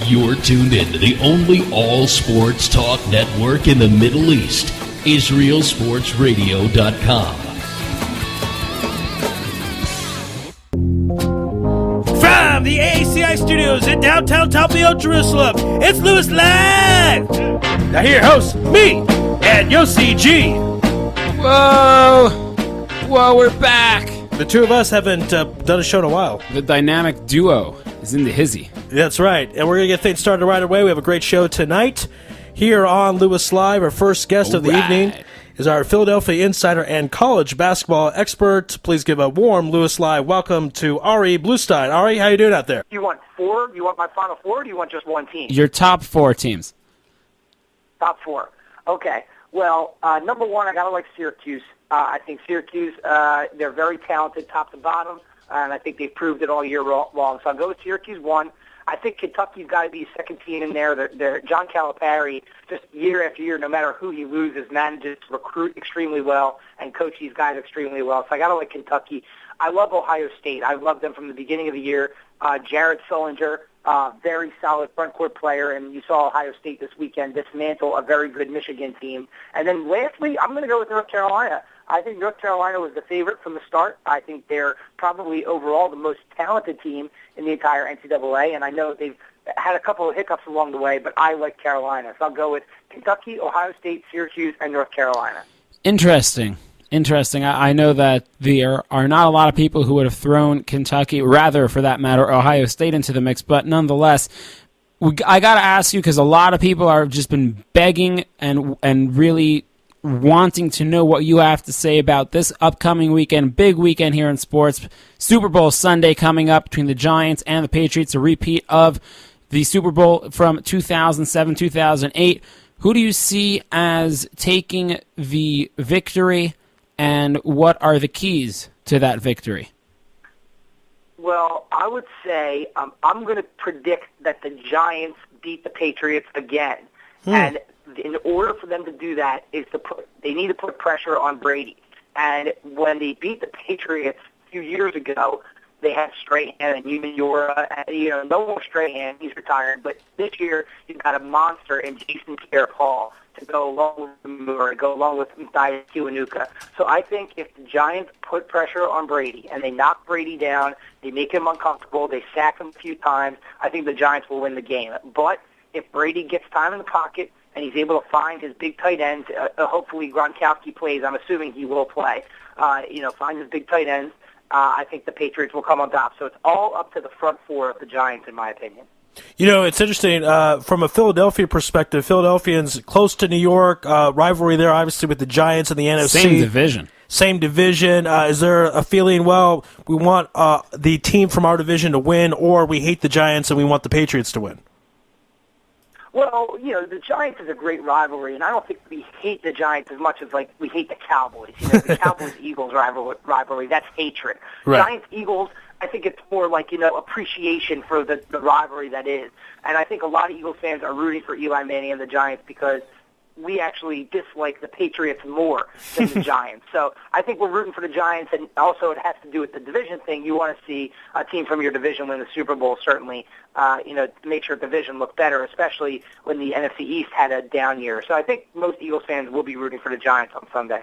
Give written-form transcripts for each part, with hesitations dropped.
You're tuned in to the only all-sports talk network in the Middle East, IsraelSportsRadio.com. From the ACI studios in downtown Talpiot, Jerusalem, it's Louis Live! Now here hosts me and Yossi G. Whoa, we're back. The two of us haven't done a show in a while. The dynamic duo is in the hizzy. That's right, and we're going to get things started right away. We have a great show tonight here on Louis Live. Our first guest of the evening is our Philadelphia insider and college basketball expert. Please give a warm Louis Live welcome to Ari Bluestein. Ari, how you doing out there? Do you want four? Do you want my final four, or do you want just one team? Your top four teams. Top four. Okay. Well, number one, I got to like Syracuse. I think Syracuse, they're very talented top to bottom, and I think they've proved it all year long. So I'll go with Syracuse one. I think Kentucky's got to be a second team in there. They're John Calipari, just year after year, no matter who he loses, manages to recruit extremely well and coach these guys extremely well. So I got to like Kentucky. I love Ohio State. I've loved them from the beginning of the year. Jared Sullinger, very solid front court player, and you saw Ohio State this weekend dismantle a very good Michigan team. And then lastly, I'm going to go with North Carolina. I think North Carolina was the favorite from the start. I think they're probably overall the most talented team in the entire NCAA, and I know they've had a couple of hiccups along the way, but I like Carolina. So I'll go with Kentucky, Ohio State, Syracuse, and North Carolina. Interesting. I know that there are not a lot of people who would have thrown Kentucky, rather, for that matter, Ohio State into the mix, but nonetheless, I got to ask you, because a lot of people have just been begging and really wanting to know what you have to say about this upcoming weekend, big weekend here in sports. Super Bowl Sunday coming up between the Giants and the Patriots, a repeat of the Super Bowl from 2007, 2008. Who do you see as taking the victory, and what are the keys to that victory? Well, I would say I'm going to predict that the Giants beat the Patriots again. And in order for them to do that, they need to put pressure on Brady. And when they beat the Patriots a few years ago, they had Strahan and Umenyiora. No more Strahan, he's retired. But this year, you've got a monster in Jason Pierre-Paul to go along with Moore, go along with Mathias Kiwanuka. So I think if the Giants put pressure on Brady and they knock Brady down, they make him uncomfortable, they sack him a few times, I think the Giants will win the game. But if Brady gets time in the pocket and he's able to find his big tight ends, hopefully Gronkowski plays, I'm assuming he will play, find his big tight ends, I think the Patriots will come on top. So it's all up to the front four of the Giants, in my opinion. It's interesting. From a Philadelphia perspective, Philadelphians close to New York, rivalry there, obviously, with the Giants and the NFC. Same division. Is there a feeling, well, we want the team from our division to win, or we hate the Giants and we want the Patriots to win? Well, the Giants is a great rivalry, and I don't think we hate the Giants as much as, we hate the Cowboys. The Cowboys-Eagles rivalry, that's hatred. Right. Giants-Eagles, I think it's more appreciation for the rivalry that is. And I think a lot of Eagles fans are rooting for Eli Manning and the Giants because we actually dislike the Patriots more than the Giants. So I think we're rooting for the Giants, and also it has to do with the division thing. You want to see a team from your division win the Super Bowl, certainly, to make sure the division looked better, especially when the NFC East had a down year. So I think most Eagles fans will be rooting for the Giants on Sunday.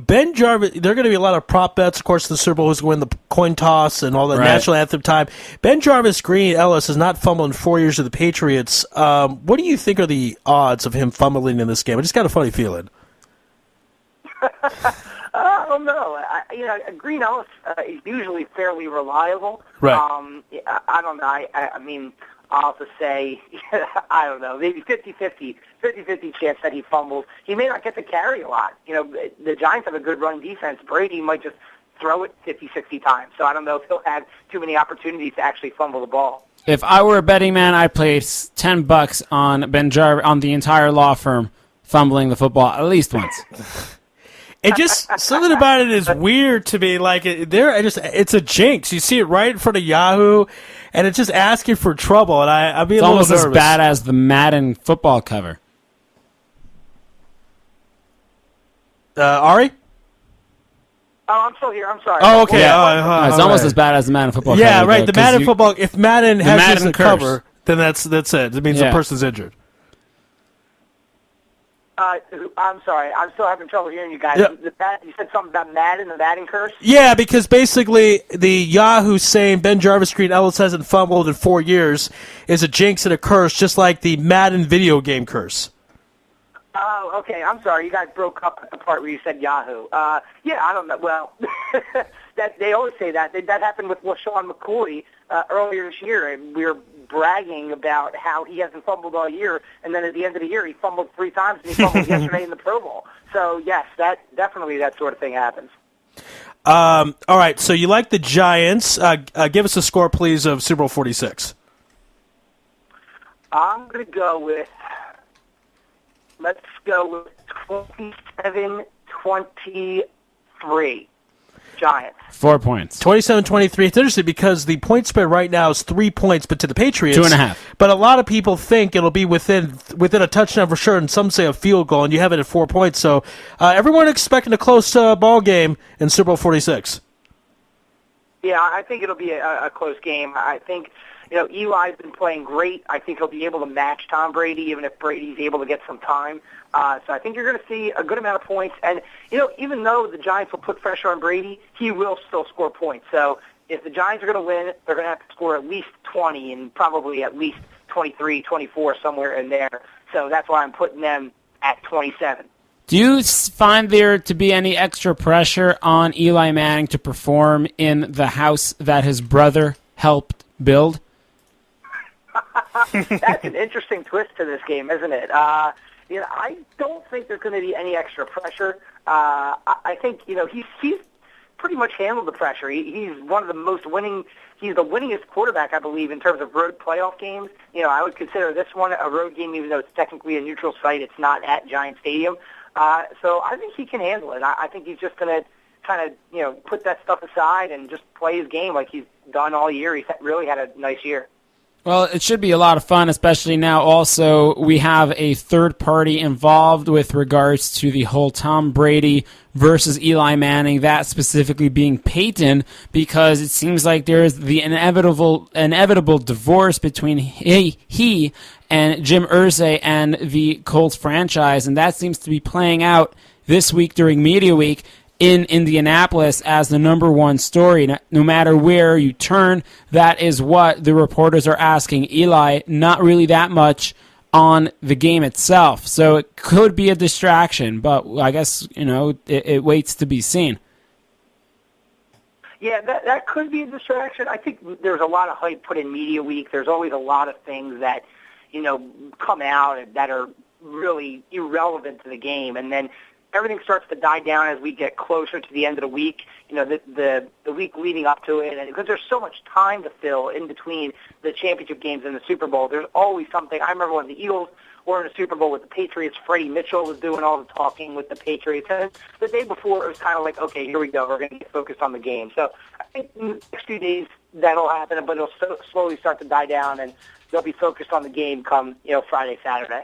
Ben Jarvis, there are going to be a lot of prop bets. Of course, the Super Bowl is going to win the coin toss and all the national anthem time. Ben Jarvis Green Ellis has not fumbled in 4 years of the Patriots. What do you think are the odds of him fumbling in this game? I just got a funny feeling. I don't know. Green Ellis is usually fairly reliable. Right. I don't know. I mean, I'll have to say, I don't know, maybe 50-50 chance that he fumbles. He may not get to carry a lot. The Giants have a good run defense. Brady might just throw it 50, 60 times. So I don't know if he'll have too many opportunities to actually fumble the ball. If I were a betting man, I'd place $10 on Ben Jarvis, on the entire law firm fumbling the football at least once. It just, something about it is weird to me. It's a jinx. You see it right in front of Yahoo, and it's just asking for trouble. And I'd be a little nervous. It's almost as bad as the Madden football cover. Ari? Oh, I'm still here. I'm sorry. Oh, okay. Yeah. It's almost as bad as the Madden football cover. Yeah, right. The Madden football, if Madden has the cover, then that's it. It means the person's injured. I'm sorry. I'm still having trouble hearing you guys. Yeah. You said something about Madden, the Madden curse? Yeah, because basically the Yahoo saying Ben Jarvis Green Ellis hasn't fumbled in 4 years is a jinx and a curse, just like the Madden video game curse. Oh, okay. I'm sorry. You guys broke up at the part where you said Yahoo. Yeah, I don't know. Well, that they always say that. That happened with LaShawn McCoy earlier this year, and we were bragging about how he hasn't fumbled all year, and then at the end of the year he fumbled 3 times, and he fumbled yesterday in the Pro Bowl. So, yes, that sort of thing happens. All right, so you like the Giants. Give us a score, please, of Super Bowl 46. I'm going to go with, let's go with 27-23. Giants. 4 points. 27-23. It's interesting because the point spread right now is 3 points, but to the Patriots. 2.5. But a lot of people think it'll be within a touchdown for sure, and some say a field goal, and you have it at 4 points. So everyone expecting a close ball game in Super Bowl 46. Yeah, I think it'll be a close game. I think, Eli's been playing great. I think he'll be able to match Tom Brady, even if Brady's able to get some time. So I think you're going to see a good amount of points. And, even though the Giants will put pressure on Brady, he will still score points. So if the Giants are going to win, they're going to have to score at least 20 and probably at least 23, 24, somewhere in there. So that's why I'm putting them at 27. Do you find there to be any extra pressure on Eli Manning to perform in the house that his brother helped build? That's an interesting twist to this game, isn't it? I don't think there's going to be any extra pressure. I think, he's pretty much handled the pressure. He's one of the most winning. He's the winningest quarterback, I believe, in terms of road playoff games. I would consider this one a road game, even though it's technically a neutral site. It's not at Giant Stadium. So I think he can handle it. I think he's just going to kind of, put that stuff aside and just play his game like he's done all year. He's really had a nice year. Well, it should be a lot of fun, especially now also we have a third party involved with regards to the whole Tom Brady versus Eli Manning, that specifically being Peyton, because it seems like there's the inevitable divorce between he and Jim Irsay and the Colts franchise, and that seems to be playing out this week during Media Week in Indianapolis as the number one story. No matter where you turn, that is what the reporters are asking Eli, not really that much on the game itself. So it could be a distraction, but I guess, it waits to be seen. Yeah, that could be a distraction. I think there's a lot of hype put in Media Week. There's always a lot of things that, come out that are really irrelevant to the game. And then everything starts to die down as we get closer to the end of the week, the week leading up to it. And because there's so much time to fill in between the championship games and the Super Bowl, there's always something. I remember when the Eagles were in the Super Bowl with the Patriots, Freddie Mitchell was doing all the talking with the Patriots. And the day before, it was kind of like, okay, here we go. We're going to get focused on the game. So I think in the next few days that'll happen, but it'll slowly start to die down, and they'll be focused on the game come, Friday, Saturday.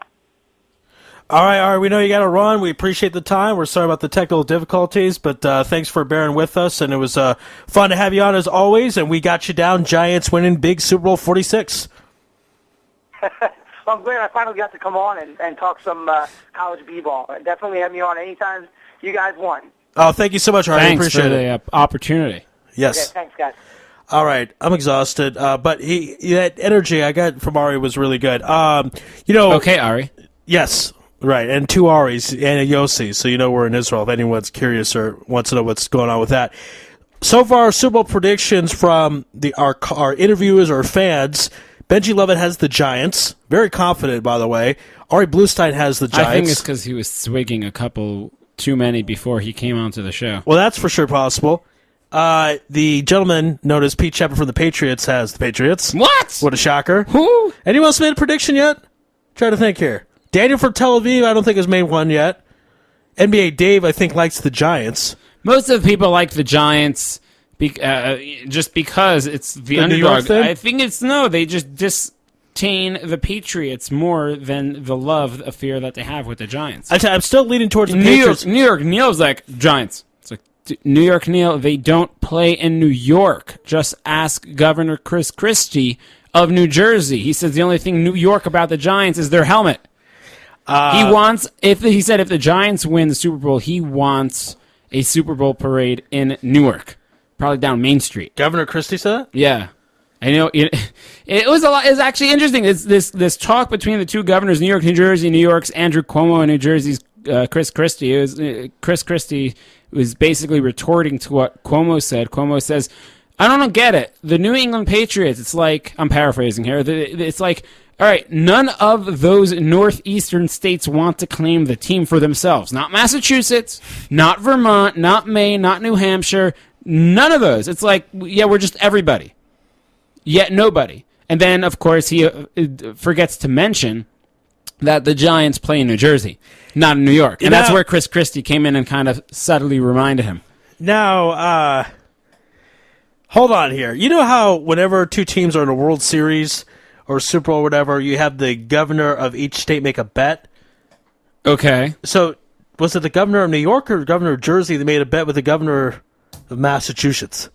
All right, we know you got to run. We appreciate the time. We're sorry about the technical difficulties, but thanks for bearing with us, and it was fun to have you on as always, and we got you down. Giants winning big Super Bowl 46. Well, I'm glad I finally got to come on and talk some college b-ball. Definitely have me on anytime you guys want. Oh, thank you so much, Ari. Thanks appreciate for it. the opportunity. Yes. Okay, thanks, guys. All right, I'm exhausted, but that energy I got from Ari was really good. Okay, Ari. Yes. Right, and 2 Aris and a Yossi, so we're in Israel if anyone's curious or wants to know what's going on with that. So far, Super Bowl predictions from our interviewers or fans. Benji Lovett has the Giants. Very confident, by the way. Ari Bluestein has the Giants. I think it's because he was swigging a couple too many before he came onto the show. Well, that's for sure possible. The gentleman known as Pete Shepard from the Patriots has the Patriots. What? What a shocker. Who? Anyone else made a prediction yet? Try to think here. Daniel from Tel Aviv, I don't think has made one yet. NBA Dave, I think, likes the Giants. Most of the people like the Giants just because it's the underdog. I think they just disdain the Patriots more than the love, the fear that they have with the Giants. I'm still leaning towards the Patriots. New York Neil's like, Giants. It's like, New York Neil, they don't play in New York. Just ask Governor Chris Christie of New Jersey. He says the only thing New York about the Giants is their helmet. If the Giants win the Super Bowl, he wants a Super Bowl parade in Newark, probably down Main Street. Governor Christie said that? Yeah. I know it was a lot. It's actually interesting. It's this talk between the two governors, New York, New Jersey. New York's Andrew Cuomo and New Jersey's Chris Christie. Chris Christie was basically retorting to what Cuomo said. Cuomo says, "I don't get it. The New England Patriots. It's like, I'm paraphrasing here. It's like, all right, none of those northeastern states want to claim the team for themselves. Not Massachusetts, not Vermont, not Maine, not New Hampshire. None of those. It's like, yeah, we're just everybody." Yet nobody. And then, of course, he forgets to mention that the Giants play in New Jersey, not in New York. And that's where Chris Christie came in and kind of subtly reminded him. Now, hold on here. You know how whenever two teams are in a World Series or Super Bowl or whatever, you have the governor of each state make a bet? Okay. So was it the governor of New York or the governor of Jersey that made a bet with the governor of Massachusetts?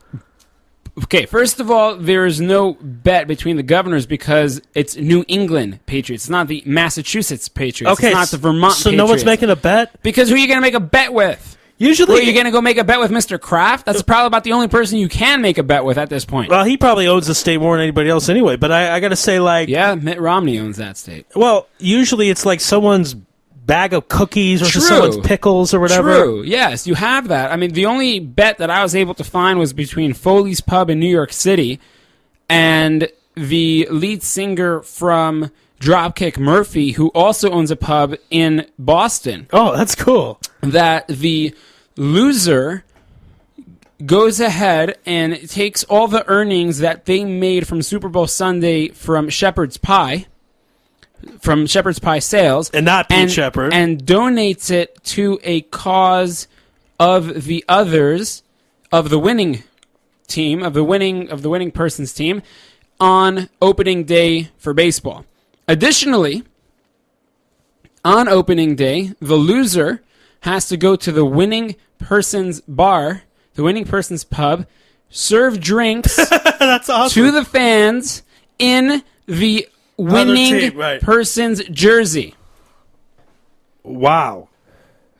Okay, first of all, there is no bet between the governors because it's New England Patriots. It's not the Massachusetts Patriots. Okay, it's not the Vermont Patriots. So no one's making a bet? Because who are you going to make a bet with? Usually, are you going to go make a bet with Mr. Kraft? That's probably about the only person you can make a bet with at this point. Well, he probably owns the state more than anybody else anyway, but I got to say, like... Yeah, Mitt Romney owns that state. Well, usually it's like someone's bag of cookies or someone's pickles or whatever. True, yes, you have that. I mean, the only bet that I was able to find was between Foley's Pub in New York City and the lead singer from Dropkick Murphy, who also owns a pub in Boston. Oh, that's cool. That the loser goes ahead and takes all the earnings that they made from Super Bowl Sunday from Shepherd's Pie sales, and not Pete Shepard, and donates it to a cause of the others of the winning team, of the winning person's team, on opening day for baseball. Additionally, on opening day, the loser has to go to the winning person's bar, the winning person's pub, serve drinks That's awesome. to the fans in the winning person's jersey. Wow.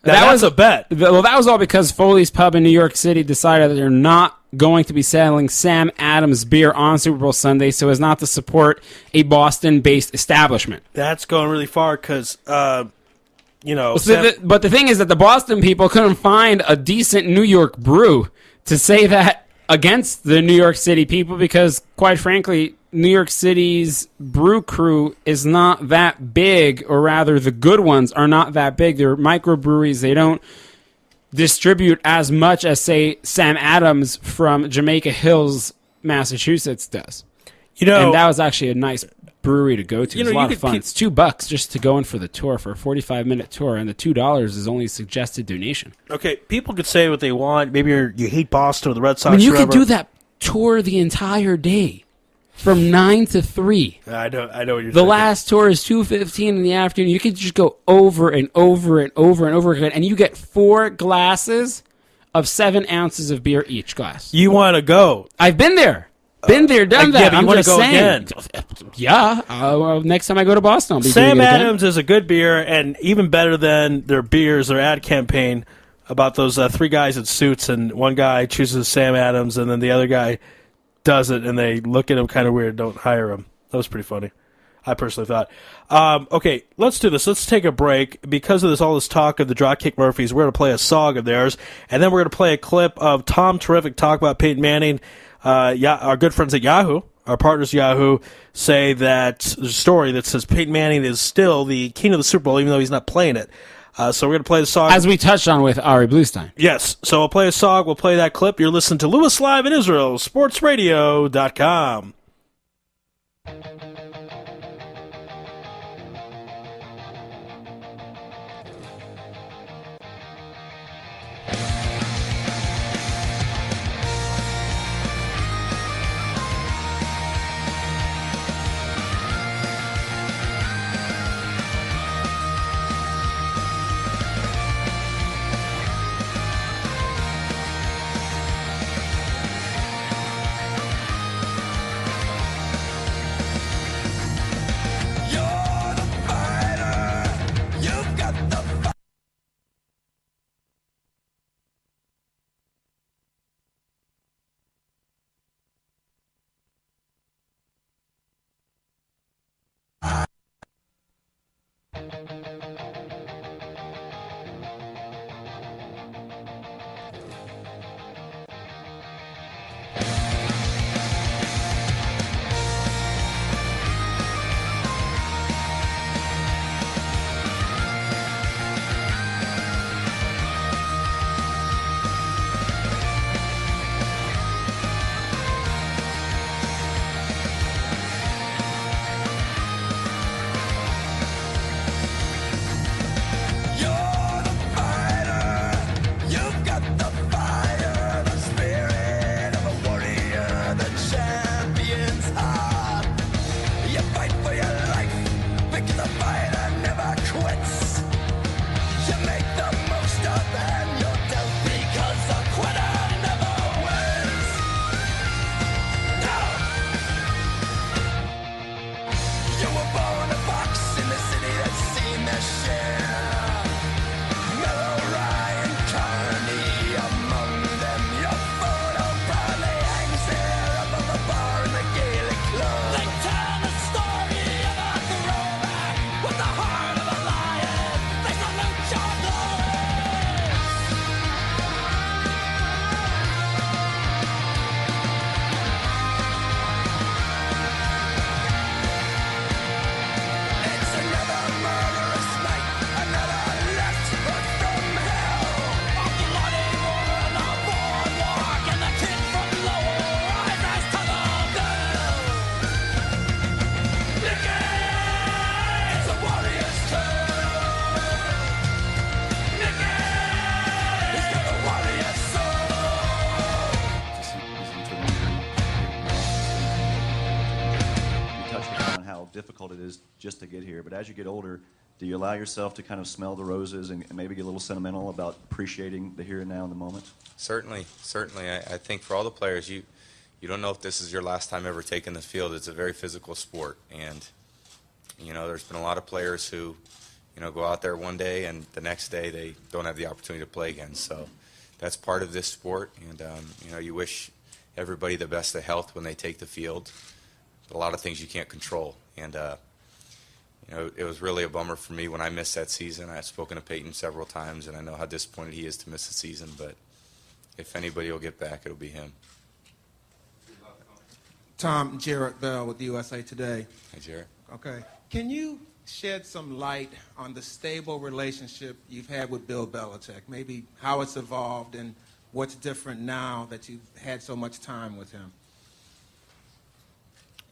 That was a bet. Well, that was all because Foley's Pub in New York City decided that they're not going to be selling Sam Adams beer on Super Bowl Sunday so as not to support a Boston-based establishment. That's going really far because, but the thing is that the Boston people couldn't find a decent New York brew to say that against the New York City people because, quite frankly, New York City's brew crew is not that big, or rather the good ones are not that big. They're microbreweries. They don't distribute as much as, say, Sam Adams from Jamaica Hills, Massachusetts does. And that was actually a nice brewery to go to. It was a lot of fun. It's $2 just to go in for the tour, for a 45-minute tour, and the $2 is only suggested donation. Okay, people could say what they want. Maybe you hate Boston or the Red Sox. I mean, you could do that tour the entire day. From 9 to 3. I know what you're saying. The last tour is 2:15 in the afternoon. You could just go over and over and over and over again, and you get 4 glasses of 7 ounces of beer each glass. You want to go? I've been there. Done that. Yeah, but you want to go again? Yeah. Next time I go to Boston, I'll be Sam doing it Adams is a good beer, and even better than their beers, their ad campaign about those 3 guys in suits, and one guy chooses Sam Adams, and then the other guy does it, and they look at him kind of weird, don't hire him. That was pretty funny, I personally thought. Okay, let's do this. Let's take a break. Because of all this talk of the Dropkick Murphys, we're going to play a song of theirs, and then we're going to play a clip of Tom Terrific talk about Peyton Manning. Our good friends at Yahoo, our partners Yahoo, say that there's a story that says Peyton Manning is still the king of the Super Bowl, even though he's not playing it. So we're going to play the song. As we touched on with Ari Bluestein. Yes. So we'll play a song. We'll play that clip. You're listening to Louis Live in Israel, sportsradio.com. difficult it is just to get here. But as you get older, do you allow yourself to kind of smell the roses and maybe get a little sentimental about appreciating the here and now in the moment? Certainly. I think for all the players, you don't know if this is your last time ever taking the field. It's a very physical sport, and there's been a lot of players who go out there one day and the next day they don't have the opportunity to play again. So that's part of this sport, and you wish everybody the best of health when they take the field. A lot of things you can't control, and it was really a bummer for me when I missed that season. I've spoken to Peyton several times, and I know how disappointed he is to miss the season, but if anybody will get back, it'll be him. Tom, Jarrett Bell with USA Today. Hey, Jarrett. Okay. Can you shed some light on the stable relationship you've had with Bill Belichick, maybe how it's evolved and what's different now that you've had so much time with him?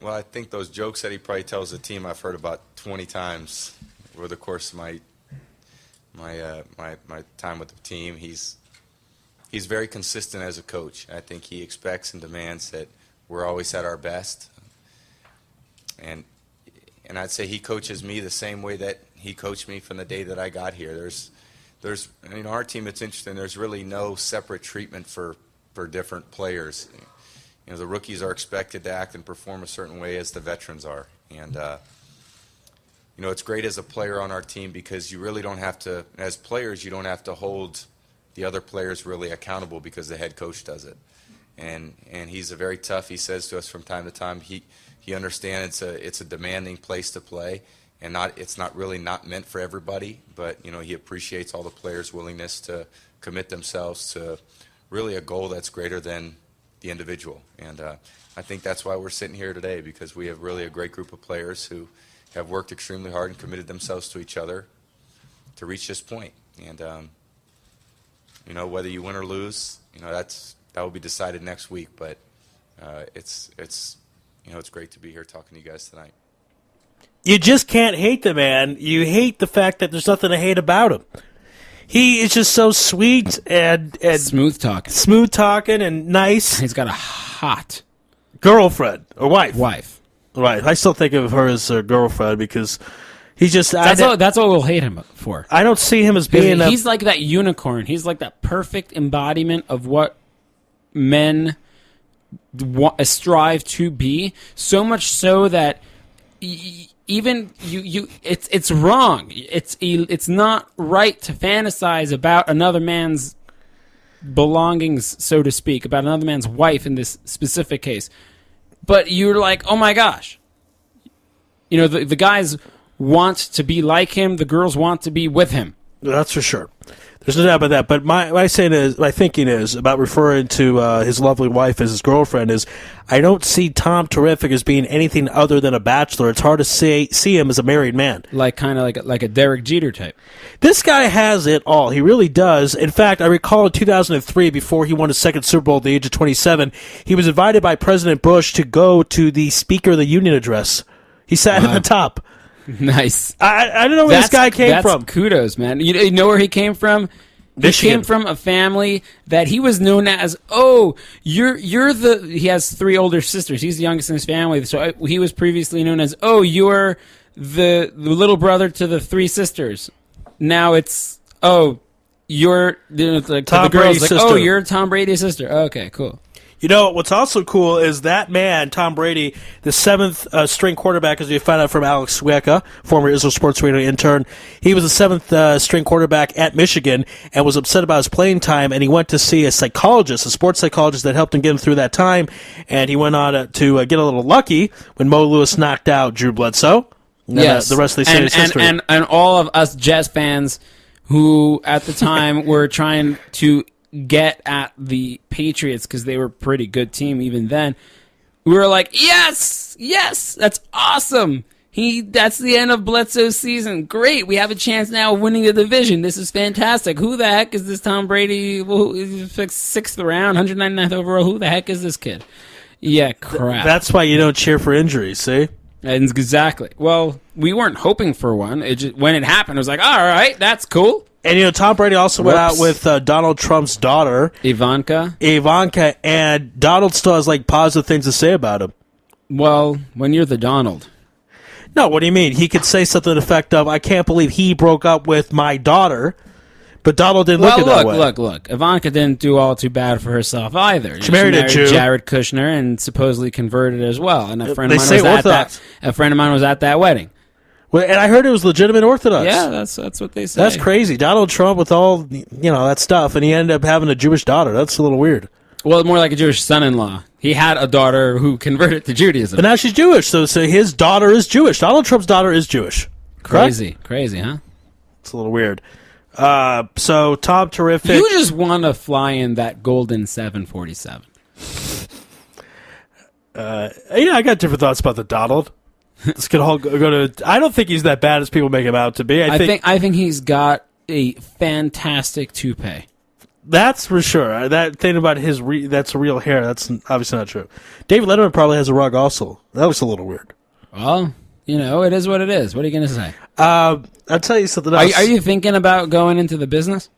Well, I think those jokes that he probably tells the team I've heard about 20 times over the course of my time with the team. He's very consistent as a coach. I think he expects and demands that we're always at our best. And I'd say he coaches me the same way that he coached me from the day that I got here. There's our team, it's interesting. There's really no separate treatment for different players. The rookies are expected to act and perform a certain way as the veterans are. And, it's great as a player on our team because you really don't have to, as players, you don't have to hold the other players really accountable because the head coach does it. And he's a very tough, he says to us from time to time, he understands it's a demanding place to play, and it's not really not meant for everybody, but, he appreciates all the players' willingness to commit themselves to really a goal that's greater than the individual. And I think that's why we're sitting here today, because we have really a great group of players who have worked extremely hard and committed themselves to each other to reach this point. And, whether you win or lose, that will be decided next week. But it's great to be here talking to you guys tonight. You just can't hate the man. You hate the fact that there's nothing to hate about him. He is just so sweet and smooth talking and nice. He's got a hot girlfriend or wife. Right. I still think of her as a girlfriend because he's just. That's what we'll hate him for. I don't see him as being. He's like that unicorn. He's like that perfect embodiment of what men strive to be. So much so that even it's wrong. It's not right to fantasize about another man's belongings, so to speak, about another man's wife in this specific case. But you're like, oh my gosh. The guys want to be like him. The girls want to be with him. That's for sure. There's no doubt about that. But my thinking is about referring to his lovely wife as his girlfriend is, I don't see Tom Terrific as being anything other than a bachelor. It's hard to see him as a married man. Like a Derek Jeter type. This guy has it all. He really does. In fact, I recall in 2003, before he won his second Super Bowl at the age of 27, he was invited by President Bush to go to the Speaker of the Union address. He sat at the top. Nice. I don't know where this guy came from. Kudos, man. You know where he came from? Michigan. He came from a family that he was known as, he has 3 older sisters. He's the youngest in his family. So he was previously known as, you're the little brother to the 3 sisters. Now it's, you're, Tom the girls Brady's like, sister. you're Tom Brady's sister. Okay, cool. You know, what's also cool is that man, Tom Brady, the seventh string quarterback, as we found out from Alex Sueca, former Israel Sports Radio intern. He was the seventh string quarterback at Michigan and was upset about his playing time, and he went to see a psychologist, a sports psychologist that helped him get him through that time, and he went on to get a little lucky when Mo Lewis knocked out Drew Bledsoe. Yes. The rest of the series history. And all of us Jets fans who at the time were trying to get at the Patriots because they were a pretty good team even then. We were like, yes, that's awesome. That's the end of Bledsoe's season. Great, we have a chance now of winning the division. This is fantastic. Who the heck is this Tom Brady? Sixth round, 199th overall. Who the heck is this kid? Yeah, crap. That's why you don't cheer for injuries, see? Exactly. Well, we weren't hoping for one. When it happened, it was like, all right, that's cool. And, you know, Tom Brady also went out with Donald Trump's daughter. Ivanka, and Donald still has, like, positive things to say about him. Well, when you're the Donald. No, what do you mean? He could say something to the effect of, I can't believe he broke up with my daughter, but Donald didn't look at that way. Look. Ivanka didn't do all too bad for herself either. She married a Jew. Jared Kushner and supposedly converted as well. And a friend of mine was at that wedding. Well, and I heard it was legitimate Orthodox. Yeah, that's what they say. That's crazy. Donald Trump with all, that stuff, and he ended up having a Jewish daughter. That's a little weird. Well, more like a Jewish son-in-law. He had a daughter who converted to Judaism. But now she's Jewish, so his daughter is Jewish. Donald Trump's daughter is Jewish. Crazy, huh? It's a little weird. So, Tom, terrific. You just want to fly in that golden 747. I got different thoughts about the Donald. This could all go to. I don't think he's that bad as people make him out to be. I think he's got a fantastic toupee. That's for sure. That thing about that's real hair. That's obviously not true. David Letterman probably has a rug also. That looks a little weird. Well, it is what it is. What are you going to say? I'll tell you something else. Are you thinking about going into the business?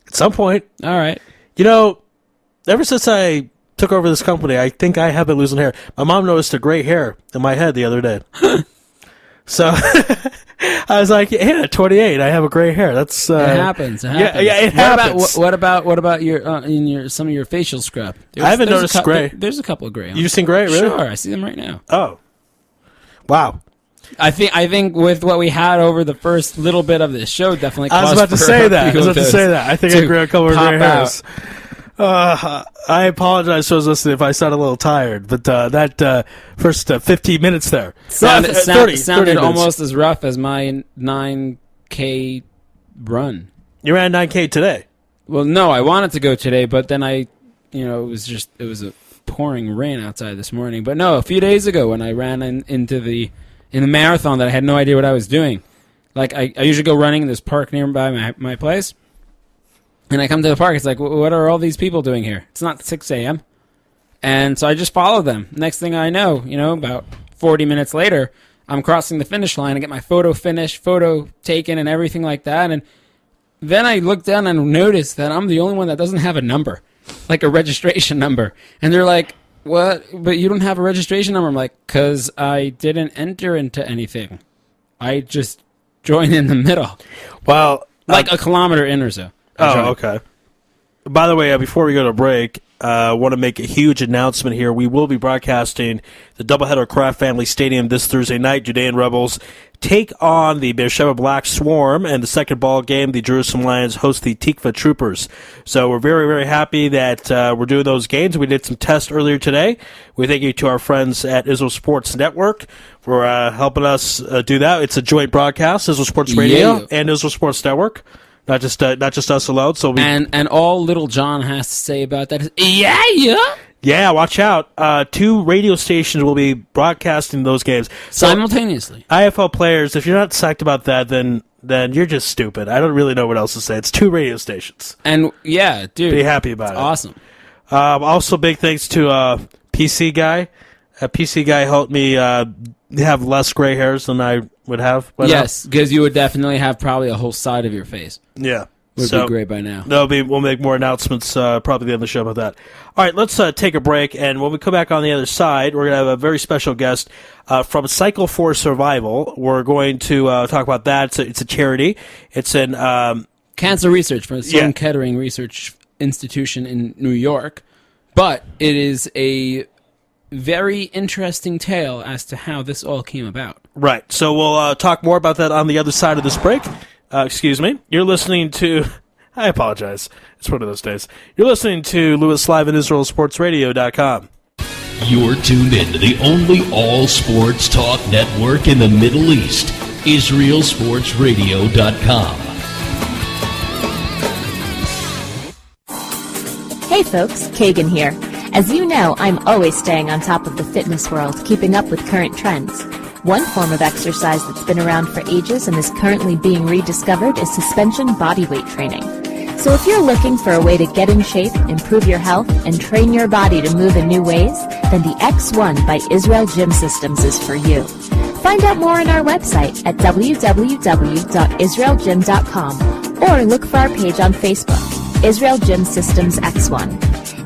At some point. All right. Ever since I took over this company, I think I have been losing hair. My mom noticed a gray hair in my head the other day. So I was like, "Yeah, 28. I have a gray hair." That's it happens. Yeah, it happens. What about your some of your facial scrub? I haven't noticed gray. There's a couple of gray. You've seen gray, really? Sure, I see them right now. Oh, wow. I think with what we had over the first little bit of this show, definitely. I was about to say that. I think I grew a couple of gray hairs. I apologize to those listening if I sound a little tired, but that first 15 minutes there sounded 30 almost as rough as my 9K run. You ran 9K today? Well, no, I wanted to go today, but then it was a pouring rain outside this morning. But no, a few days ago when I ran in the marathon that I had no idea what I was doing. Like I usually go running in this park nearby my place. And I come to the park, it's like, what are all these people doing here? It's not 6 a.m. And so I just follow them. Next thing I know, about 40 minutes later, I'm crossing the finish line. I get my photo taken and everything like that. And then I look down and notice that I'm the only one that doesn't have a number, like a registration number. And they're like, what? But you don't have a registration number? I'm like, because I didn't enter into anything. I just joined in the middle. Well, like a kilometer in or so. Oh, okay. By the way, before we go to break, I want to make a huge announcement here. We will be broadcasting the doubleheader Kraft Family Stadium this Thursday night. Judean Rebels take on the Beersheba Black Swarm, and the second ball game, the Jerusalem Lions host the Tikva Troopers. So we're very, very happy that we're doing those games. We did some tests earlier today. We thank you to our friends at Israel Sports Network for helping us do that. It's a joint broadcast, Israel Sports Radio and Israel Sports Network. Not just us alone. So and all Little John has to say about that is yeah. Watch out. 2 radio stations will be broadcasting those games simultaneously. So, IFL players, if you're not psyched about that, then you're just stupid. I don't really know what else to say. It's 2 radio stations. And yeah, dude, be happy about it. Awesome. Also, big thanks to PC Guy. PC Guy helped me have less gray hairs than I would have. Yes, because you would definitely have probably a whole side of your face. Yeah. Would be great by now. We'll make more announcements probably at the end of the show about that. All right, let's take a break, and when we come back on the other side, we're going to have a very special guest from Cycle for Survival. We're going to talk about that. It's a charity. It's an cancer research from the Sloan Kettering Research Institution in New York. But it is a very interesting tale as to how this all came about. Right. So we'll talk more about that on the other side of this break. Excuse me. You're listening to... I apologize. It's one of those days. You're listening to Louis Live in IsraelSportsRadio.com. You're tuned in to the only all-sports talk network in the Middle East, IsraelSportsRadio.com. Hey folks, Kagan here. As you know, I'm always staying on top of the fitness world, keeping up with current trends. One form of exercise that's been around for ages and is currently being rediscovered is suspension bodyweight training. So if you're looking for a way to get in shape, improve your health, and train your body to move in new ways, then the X1 by Israel Gym Systems is for you. Find out more on our website at www.israelgym.com or look for our page on Facebook, Israel Gym Systems X1.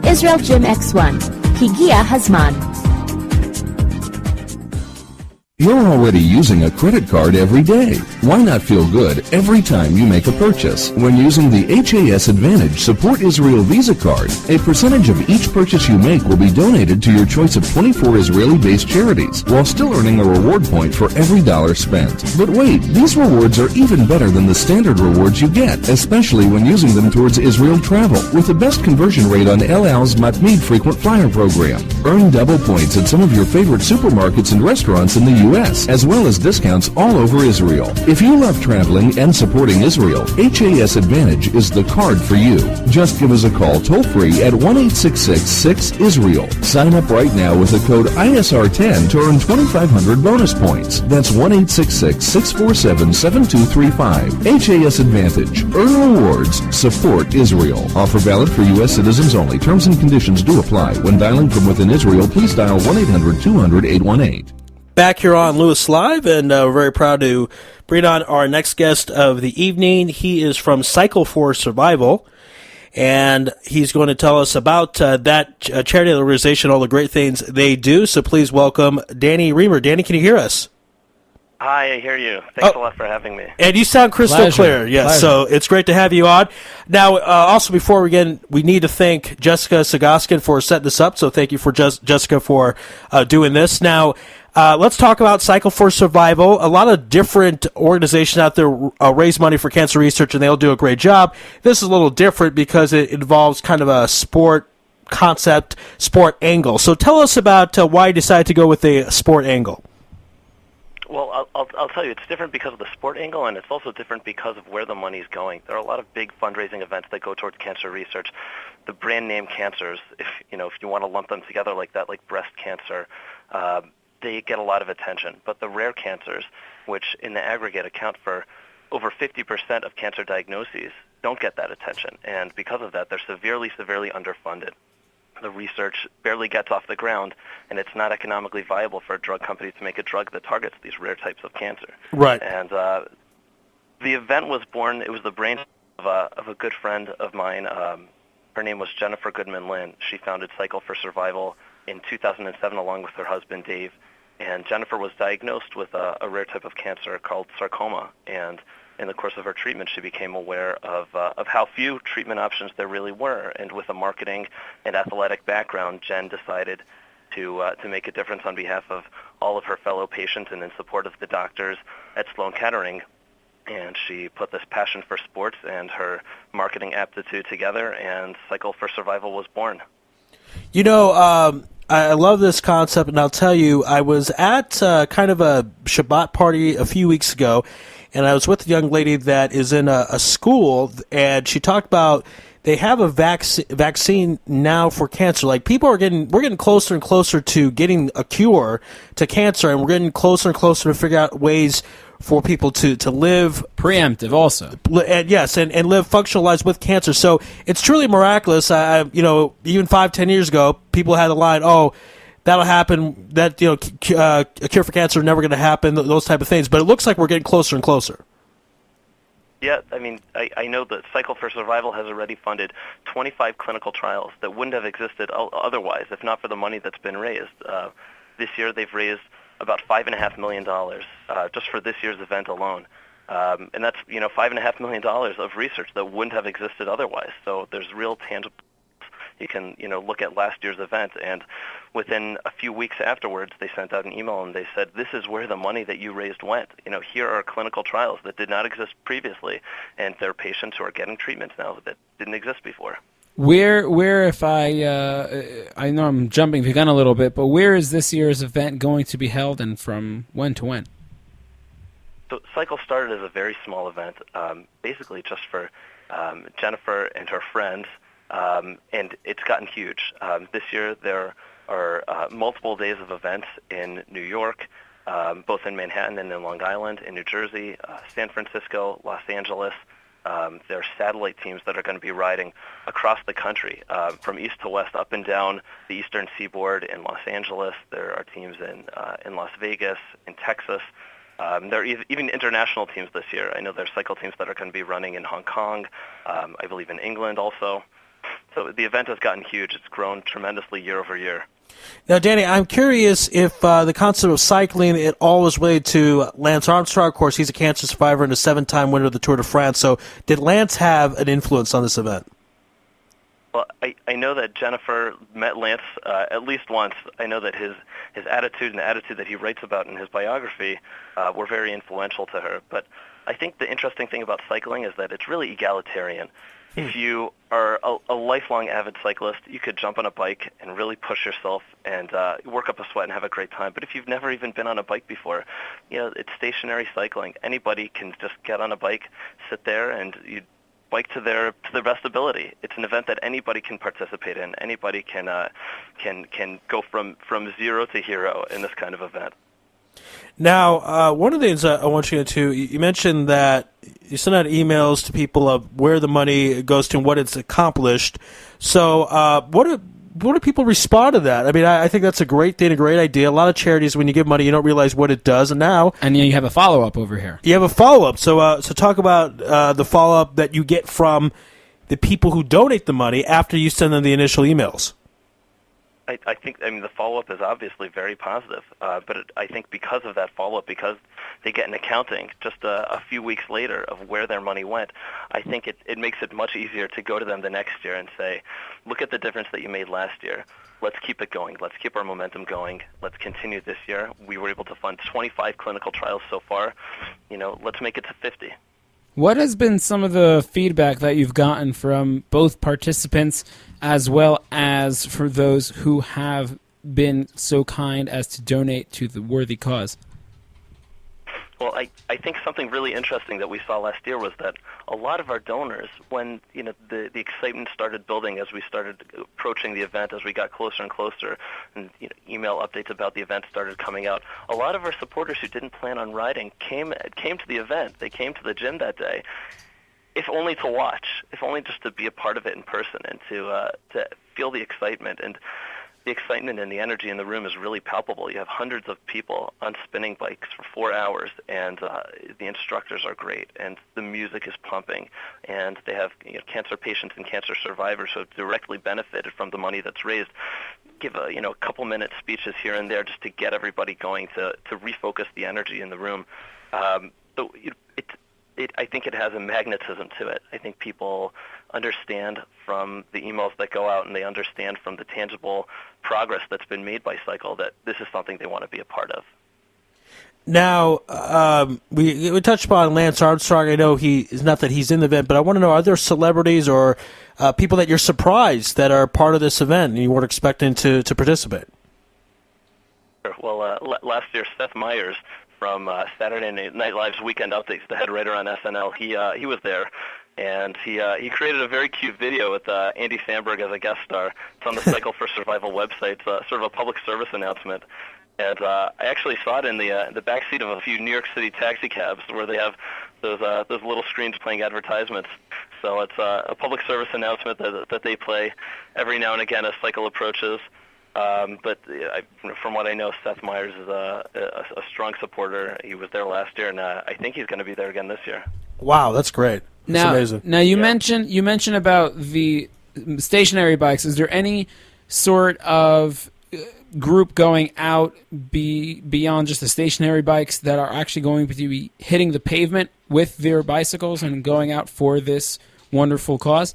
Israel Gym X1. Higia Hazman. You're already using a credit card every day. Why not feel good every time you make a purchase? When using the HAS Advantage Support Israel Visa Card, a percentage of each purchase you make will be donated to your choice of 24 Israeli-based charities, while still earning a reward point for every dollar spent. But wait, these rewards are even better than the standard rewards you get, especially when using them towards Israel travel, with the best conversion rate on El Al's Matmeed Frequent Flyer program. Earn double points at some of your favorite supermarkets and restaurants in the U.S., as well as discounts all over Israel. If you love traveling and supporting Israel, HAS Advantage is the card for you. Just give us a call toll-free at 1-866-6-ISRAEL. Sign up right now with the code ISR10 to earn 2,500 bonus points. That's 1-866-647-7235. HAS Advantage. Earn rewards. Support Israel. Offer valid for U.S. citizens only. Terms and conditions do apply. When dialing from within Israel, please dial 1-800-200-818. Back here on Louis Live, and we're very proud to bring on our next guest of the evening. He is from Cycle for Survival, and he's going to tell us about that charity organization, all the great things they do. So please welcome Danny Reamer. Danny, can you hear us? Hi, I hear you. Thanks a lot for having me. And you sound crystal clear. Yes, so it's great to have you on. Now, also before we begin, we need to thank Jessica Sagoskin for setting this up. So thank you for Jessica for doing this. Now, let's talk about Cycle for Survival. A lot of different organizations out there raise money for cancer research, and they'll do a great job. This is a little different because it involves kind of a sport concept, sport angle. So tell us about why you decided to go with a sport angle. Well, I'll tell you, it's different because of the sport angle, and it's also different because of where the money's going. There are a lot of big fundraising events that go towards cancer research. The brand name cancers, if you want to lump them together like that, like breast cancer, they get a lot of attention. But the rare cancers, which in the aggregate account for over 50% of cancer diagnoses, don't get that attention. And because of that, they're severely, severely underfunded. The research barely gets off the ground, and it's not economically viable for a drug company to make a drug that targets these rare types of cancer. Right. And the event was born, it was the brain of a good friend of mine. Her name was Jennifer Goodman Lynn. She founded Cycle for Survival in 2007 along with her husband Dave. And Jennifer was diagnosed with a rare type of cancer called sarcoma. And in the course of her treatment, she became aware of how few treatment options there really were. And with a marketing and athletic background, Jen decided to make a difference on behalf of all of her fellow patients and in support of the doctors at Sloan Kettering. And she put this passion for sports and her marketing aptitude together, and Cycle for Survival was born. I love this concept, and I'll tell you, I was at kind of a Shabbat party a few weeks ago, and I was with a young lady that is in a school, and she talked about they have a vaccine now for cancer. Like, we're getting closer and closer to getting a cure to cancer, and we're getting closer and closer to figure out ways for people to live preemptive also, and yes, and live functional lives with cancer. So it's truly miraculous. Even 5-10 years ago, people had a line, "Oh, that'll happen." That a cure for cancer is never going to happen. Those type of things. But it looks like we're getting closer and closer. Yeah, I mean, I know that Cycle for Survival has already funded 25 clinical trials that wouldn't have existed otherwise if not for the money that's been raised. This year, they've raised about $5.5 million just for this year's event alone. And that's, $5.5 million of research that wouldn't have existed otherwise. So there's real tangible you can look at last year's event. And within a few weeks afterwards, they sent out an email and they said, this is where the money that you raised went. Here are clinical trials that did not exist previously, and there are patients who are getting treatments now that didn't exist before. Where if I know I'm jumping the gun a little bit, but where is this year's event going to be held, and from when to when? So Cycle started as a very small event, basically just for Jennifer and her friends, and it's gotten huge. This year there are multiple days of events in New York, both in Manhattan and in Long Island, in New Jersey, San Francisco, Los Angeles. There are satellite teams that are going to be riding across the country, from east to west, up and down the eastern seaboard in Los Angeles. There are teams in Las Vegas, in Texas. There are even international teams this year. I know there are cycle teams that are going to be running in Hong Kong, I believe in England also. So the event has gotten huge. It's grown tremendously year over year. Now, Danny, I'm curious if the concept of cycling, it all was related to Lance Armstrong. Of course, he's a cancer survivor and a 7-time winner of the Tour de France. So did Lance have an influence on this event? Well, I know that Jennifer met Lance at least once. I know that his attitude and the attitude that he writes about in his biography were very influential to her. But I think the interesting thing about cycling is that it's really egalitarian. If you are a lifelong avid cyclist, you could jump on a bike and really push yourself and work up a sweat and have a great time. But if you've never even been on a bike before, it's stationary cycling. Anybody can just get on a bike, sit there, and you bike to their best ability. It's an event that anybody can participate in. Anybody can go from zero to hero in this kind of event. Now, one of the things I want you to you mentioned that you send out emails to people of where the money goes to and what it's accomplished. So what do people respond to that? I mean, I think that's a great thing, a great idea. A lot of charities, when you give money, you don't realize what it does. And now... And you have a follow-up over here. You have a follow-up. So talk about the follow-up that you get from the people who donate the money after you send them the initial emails. I think the follow-up is obviously very positive, but I think because of that follow-up, because they get an accounting just a few weeks later of where their money went, I think it makes it much easier to go to them the next year and say, look at the difference that you made last year. Let's keep it going. Let's keep our momentum going. Let's continue this year. We were able to fund 25 clinical trials so far. Let's make it to 50. What has been some of the feedback that you've gotten from both participants as well as for those who have been so kind as to donate to the worthy cause? Well, I think something really interesting that we saw last year was that a lot of our donors, when the excitement started building as we started approaching the event, as we got closer and closer, and email updates about the event started coming out, a lot of our supporters who didn't plan on riding came to the event. They came to the gym that day, if only to watch, if only just to be a part of it in person and to feel the excitement. And the excitement and the energy in the room is really palpable. You have hundreds of people on spinning bikes for 4 hours, and the instructors are great, and the music is pumping, and they have cancer patients and cancer survivors who have directly benefited from the money that's raised. Give a couple minute speeches here and there just to get everybody going to refocus the energy in the room. So I think it has a magnetism to it. I think people understand from the emails that go out, and they understand from the tangible progress that's been made by Cycle that this is something they want to be a part of. Now, we touched upon Lance Armstrong. I know it's not that he's in the event, but I want to know, are there celebrities or people that you're surprised that are part of this event and you weren't expecting to participate? Well, last year, Seth Meyers from Saturday Night Live's Weekend Updates, the head writer on SNL, he was there, and he created a very cute video with Andy Samberg as a guest star. It's on the Cycle for Survival website. It's sort of a public service announcement, and I actually saw it in the back seat of a few New York City taxi cabs where they have those little screens playing advertisements. So it's a public service announcement that they play every now and again as Cycle approaches. But from what I know, Seth Meyers is a strong supporter. He was there last year, and I think he's going to be there again this year. Wow, that's great. That's amazing. Now you mentioned about the stationary bikes. Is there any sort of group going out beyond just the stationary bikes that are actually going to be hitting the pavement with their bicycles and going out for this wonderful cause?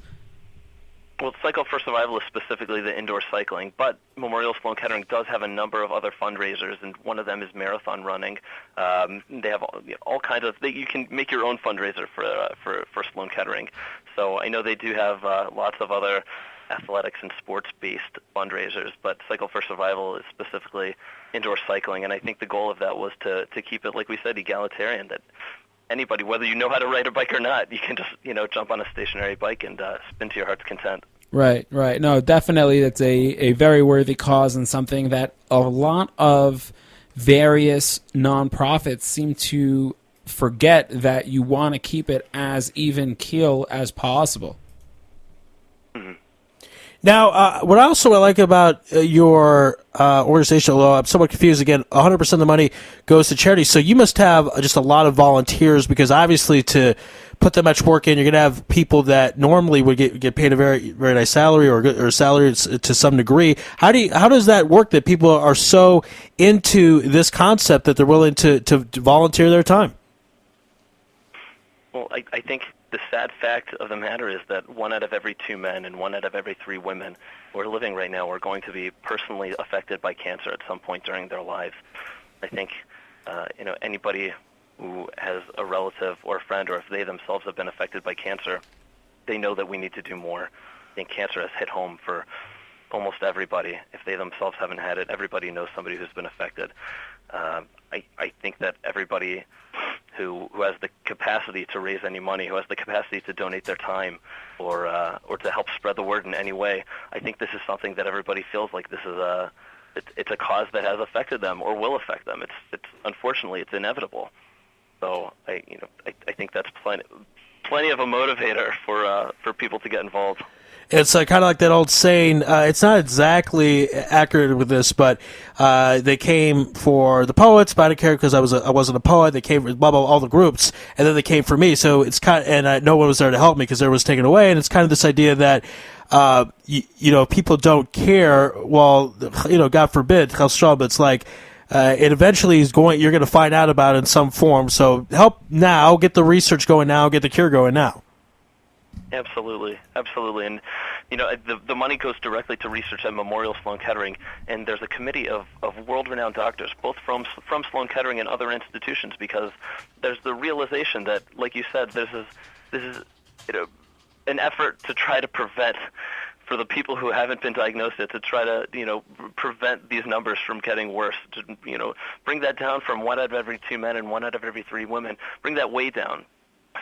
Well, Cycle for Survival is specifically the indoor cycling, but Memorial Sloan Kettering does have a number of other fundraisers, and one of them is marathon running. They have all kinds of. You can make your own fundraiser for Sloan Kettering. So I know they do have lots of other athletics and sports-based fundraisers, but Cycle for Survival is specifically indoor cycling, and I think the goal of that was to keep it, like we said, egalitarian. That anybody, whether you know how to ride a bike or not, you can just jump on a stationary bike and spin to your heart's content. Right. No, definitely, it's a very worthy cause and something that a lot of various nonprofits seem to forget, that you want to keep it as even keel as possible. Mm-hmm. Now, what I also like about your organization, although I'm somewhat confused, again, 100% of the money goes to charity, so you must have just a lot of volunteers, because obviously to put that much work in, you're going to have people that normally would get paid a very, very nice salary or salary to some degree. How does that work, that people are so into this concept that they're willing to volunteer their time? Well, I think the sad fact of the matter is that 1 out of every 2 men and 1 out of every 3 women who are living right now are going to be personally affected by cancer at some point during their lives. I think, anybody who has a relative or a friend, or if they themselves have been affected by cancer, they know that we need to do more. I think cancer has hit home for almost everybody. If they themselves haven't had it, everybody knows somebody who's been affected. I think that everybody who has the capacity to raise any money, who has the capacity to donate their time, or to help spread the word in any way, I think this is something that everybody feels like this is it's a cause that has affected them or will affect them. It's unfortunately it's inevitable. So I think that's plenty of a motivator for people to get involved. It's kind of like that old saying, it's not exactly accurate with this, but they came for the poets, but I didn't care because I wasn't a poet. They came for blah, blah, all the groups, and then they came for me. So it's and no one was there to help me because everyone was taken away. And it's kind of this idea that, people don't care. Well, God forbid, how strong, but it's like, it eventually you're going to find out about it in some form. So help now, get the research going now, get the cure going now. Absolutely, and the money goes directly to research at Memorial Sloan Kettering, and there's a committee of world-renowned doctors, both from Sloan Kettering and other institutions, because there's the realization that, like you said, this is an effort to try to prevent, for the people who haven't been diagnosed yet, to try to prevent these numbers from getting worse, to bring that down from 1 out of every 2 men and 1 out of every 3 women, bring that way down.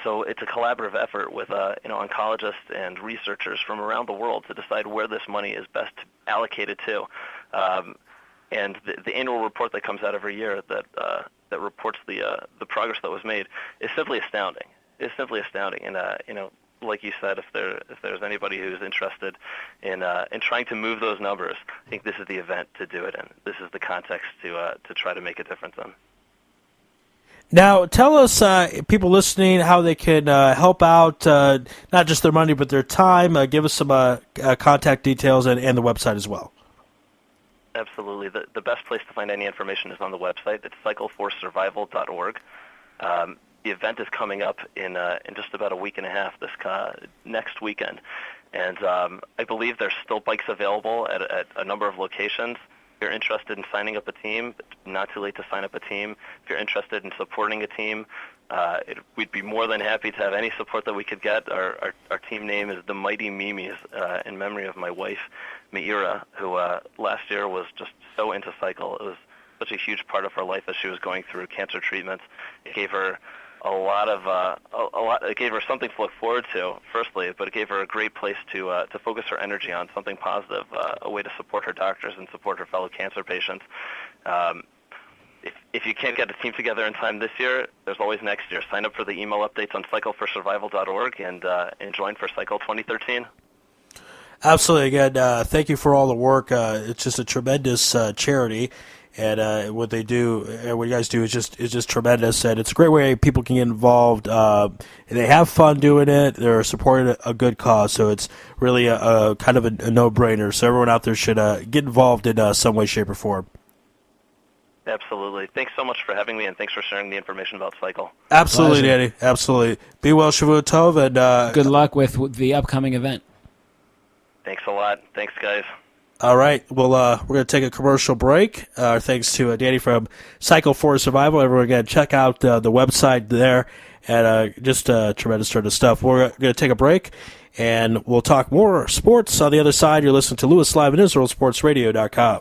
So it's a collaborative effort with oncologists and researchers from around the world to decide where this money is best allocated to. And the annual report that comes out every year that reports the progress that was made is simply astounding. And like you said, if there's anybody who's interested in trying to move those numbers, I think this is the event to do it in. This is the context to try to make a difference in. Now, tell us, people listening, how they can help out, not just their money, but their time. Give us some contact details and the website as well. Absolutely. The best place to find any information is on the website. It's cycleforsurvival.org. The event is coming up in just about a week and a half, this next weekend. And I believe there's still bikes available at a number of locations. If you're interested in signing up a team, it's not too late to sign up a team. If you're interested in supporting a team, we'd be more than happy to have any support that we could get. Our team name is the Mighty Mimis, in memory of my wife, Meira, who last year was just so into cycle. It was such a huge part of her life as she was going through cancer treatments. It gave her it gave her something to look forward to, firstly, but it gave her a great place to focus her energy on, something positive, a way to support her doctors and support her fellow cancer patients. If you can't get a team together in time this year, there's always next year. Sign up for the email updates on cycleforsurvival.org and join for Cycle 2013. Absolutely. Again, thank you for all the work. It's just a tremendous charity. And what they do, what you guys do is just tremendous, and it's a great way people can get involved. They have fun doing it. They're supporting a good cause, so it's really a kind of a no-brainer. So everyone out there should get involved in some way, shape, or form. Absolutely. Thanks so much for having me, and thanks for sharing the information about Cycle. Absolutely, Danny. Absolutely. Be well, Shavua Tov, and good luck with the upcoming event. Thanks a lot. Thanks, guys. All right. Well, we're going to take a commercial break. Thanks to Danny from Cycle for Survival. Everyone, again, check out the website there, and just tremendous sort of stuff. We're going to take a break, and we'll talk more sports on the other side. You're listening to Louis Live in Israel, sportsradio.com.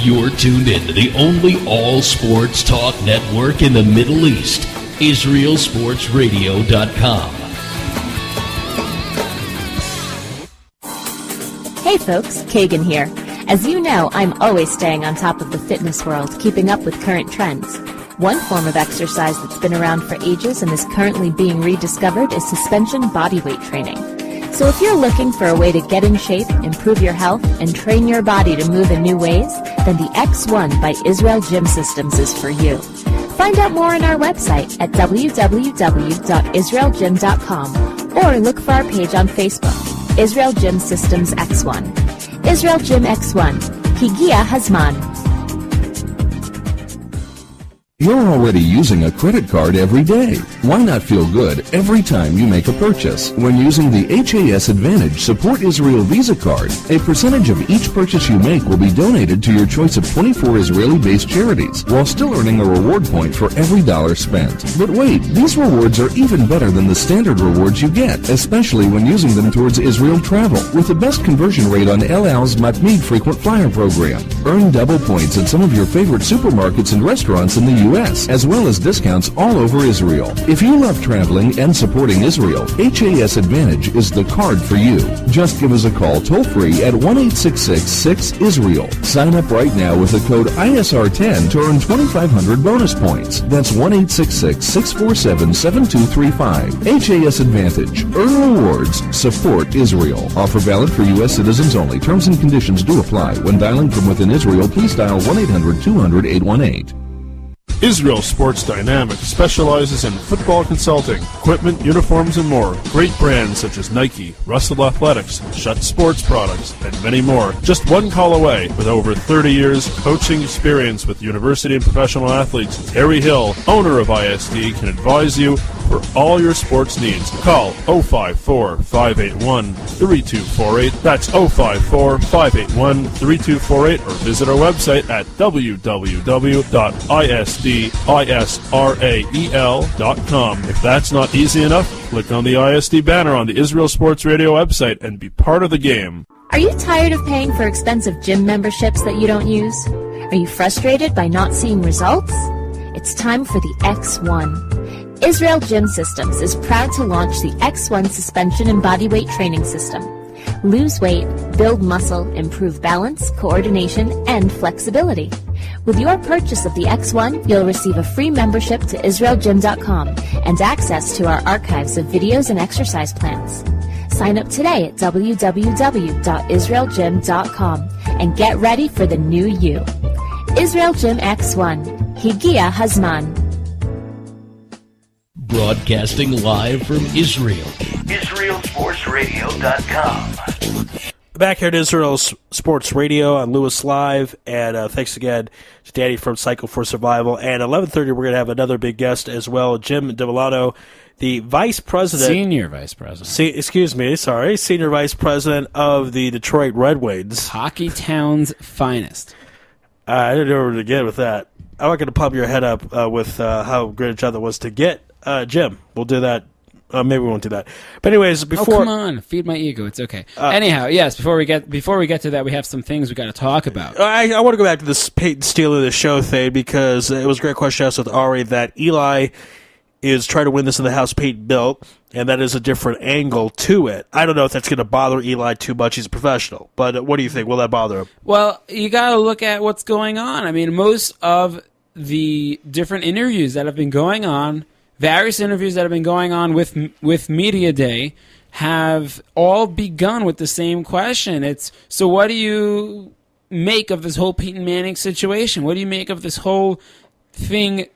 You're tuned in to the only all-sports talk network in the Middle East, IsraelSportsRadio.com. Hey folks, Kagan here. As you know, I'm always staying on top of the fitness world, keeping up with current trends. One form of exercise that's been around for ages and is currently being rediscovered is suspension bodyweight training. So if you're looking for a way to get in shape, improve your health, and train your body to move in new ways, then the X1 by Israel Gym Systems is for you. Find out more on our website at www.israelgym.com or look for our page on Facebook, Israel Gym Systems X1. Israel Gym X1. Higia Hazman. You're already using a credit card every day. Why not feel good every time you make a purchase? When using the HAS Advantage Support Israel Visa card, a percentage of each purchase you make will be donated to your choice of 24 Israeli-based charities, while still earning a reward point for every dollar spent. But wait, these rewards are even better than the standard rewards you get, especially when using them towards Israel travel, with the best conversion rate on El Al's Matmeed Frequent Flyer program. Earn double points at some of your favorite supermarkets and restaurants in the U.S., as well as discounts all over Israel. If you love traveling and supporting Israel, HAS Advantage is the card for you. Just give us a call toll-free at 1-866-6-ISRAEL. Sign up right now with the code ISR10 to earn 2,500 bonus points. That's 1-866-647-7235. HAS Advantage. Earn rewards. Support Israel. Offer valid for U.S. citizens only. Terms and conditions do apply. When dialing from within Israel, please dial 1-800-200-818. Israel Sports Dynamics specializes in football consulting, equipment, uniforms, and more. Great brands such as Nike, Russell Athletics, Shutt Sports Products, and many more. Just one call away. With over 30 years coaching experience with university and professional athletes, Terry Hill, owner of ISD, can advise you for all your sports needs. Call 054-581-3248. That's 054-581-3248, or visit our website at www.isdisrael.com. If that's not easy enough, click on the ISD banner on the Israel Sports Radio website and be part of the game. Are you tired of paying for expensive gym memberships that you don't use? Are you frustrated by not seeing results? It's time for the X1. Israel Gym Systems is proud to launch the X1 Suspension and Bodyweight Training System. Lose weight, build muscle, improve balance, coordination, and flexibility. With your purchase of the X1, you'll receive a free membership to IsraelGym.com and access to our archives of videos and exercise plans. Sign up today at www.IsraelGym.com and get ready for the new you. Israel Gym X1. Higia Hazman. Broadcasting live from Israel. IsraelSportsRadio.com. Back here at Israel Sports Radio on Louis Live, and thanks again to Danny from Cycle for Survival. And 11:30, we're going to have another big guest as well, Jim DeVillano, the Vice President. Senior Vice President. Senior Vice President of the Detroit Red Wings. Hockey Town's finest. I didn't know where to get with that. I'm not going to pump your head up with how great a job that was to get Jim. We'll do that. Maybe we won't do that. But anyways, before... Oh, come on. Feed my ego. It's okay. Anyhow, yes, before we get to that, we have some things we got to talk about. I want to go back to this Peyton stealing the show thing, because it was a great question asked with Ari that Eli is trying to win this in the house Peyton built, and that is a different angle to it. I don't know if that's going to bother Eli too much. He's a professional. But what do you think? Will that bother him? Well, you got to look at what's going on. I mean, most of the different interviews that have been going on, various interviews that have been going on with Media Day, have all begun with the same question. It's, so what do you make of this whole Peyton Manning situation? What do you make of this whole thing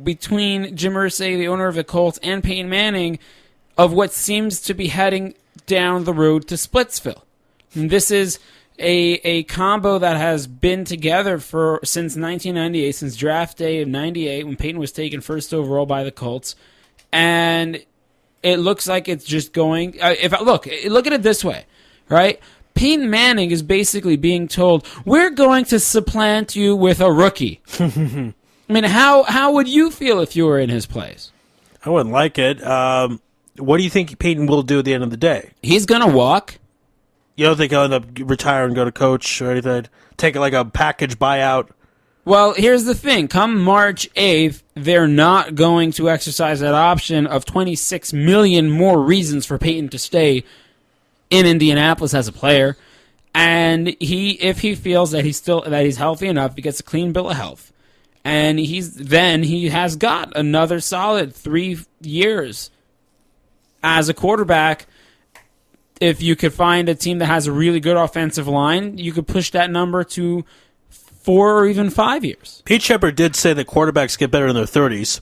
between Jim Irsay, the owner of the Colts, and Peyton Manning, of what seems to be heading down the road to Splitsville? And this is a combo that has been together since 1998, since draft day of 98, when Peyton was taken first overall by the Colts. And it looks like it's just going... look at it this way, right? Peyton Manning is basically being told, we're going to supplant you with a rookie. I mean, how would you feel if you were in his place? I wouldn't like it. What do you think Peyton will do at the end of the day? He's going to walk. You don't think he'll end up retiring and go to coach or anything? Take like a package buyout? Well, here's the thing. Come March 8th, they're not going to exercise that option of 26 million more reasons for Peyton to stay in Indianapolis as a player. And if he feels that he's healthy enough, he gets a clean bill of health. And he has got another solid 3 years as a quarterback. If you could find a team that has a really good offensive line, you could push that number to 4 or even 5 years. Pete Shepard did say that quarterbacks get better in their 30s.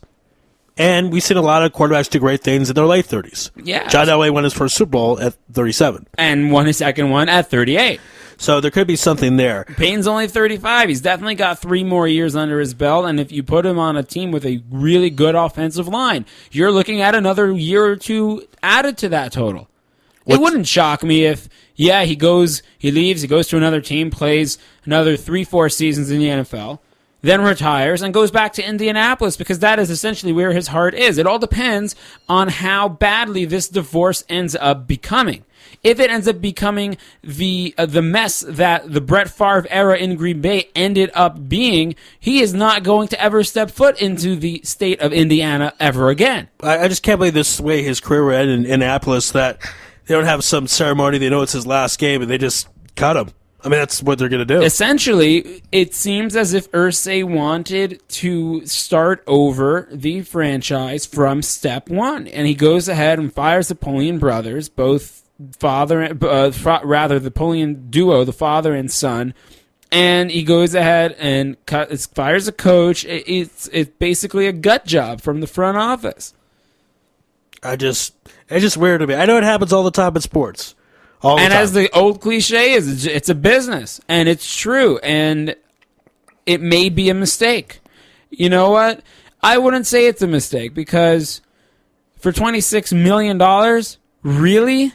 And we've seen a lot of quarterbacks do great things in their late 30s. Yeah. John Elway won his first Super Bowl at 37. And won his second one at 38. So there could be something there. Peyton's only 35. He's definitely got 3 more years under his belt. And if you put him on a team with a really good offensive line, you're looking at another year or 2 added to that total. It wouldn't shock me if, he leaves, he goes to another team, plays another 3-4 seasons in the NFL, then retires and goes back to Indianapolis, because that is essentially where his heart is. It all depends on how badly this divorce ends up becoming. If it ends up becoming the mess that the Brett Favre era in Green Bay ended up being, he is not going to ever step foot into the state of Indiana ever again. I just can't believe this way his career would end in Indianapolis, that they don't have some ceremony, they know it's his last game, and they just cut him. I mean, that's what they're going to do. Essentially, it seems as if Irsay wanted to start over the franchise from step one, and he goes ahead and fires the Polian brothers, both the Polian duo, the father and son, and he goes ahead and fires a coach. It's basically a gut job from the front office. It's just weird to me. I know it happens all the time in sports. As the old cliche is, it's a business, and it's true, and it may be a mistake. You know what? I wouldn't say it's a mistake, because for $26 million, really?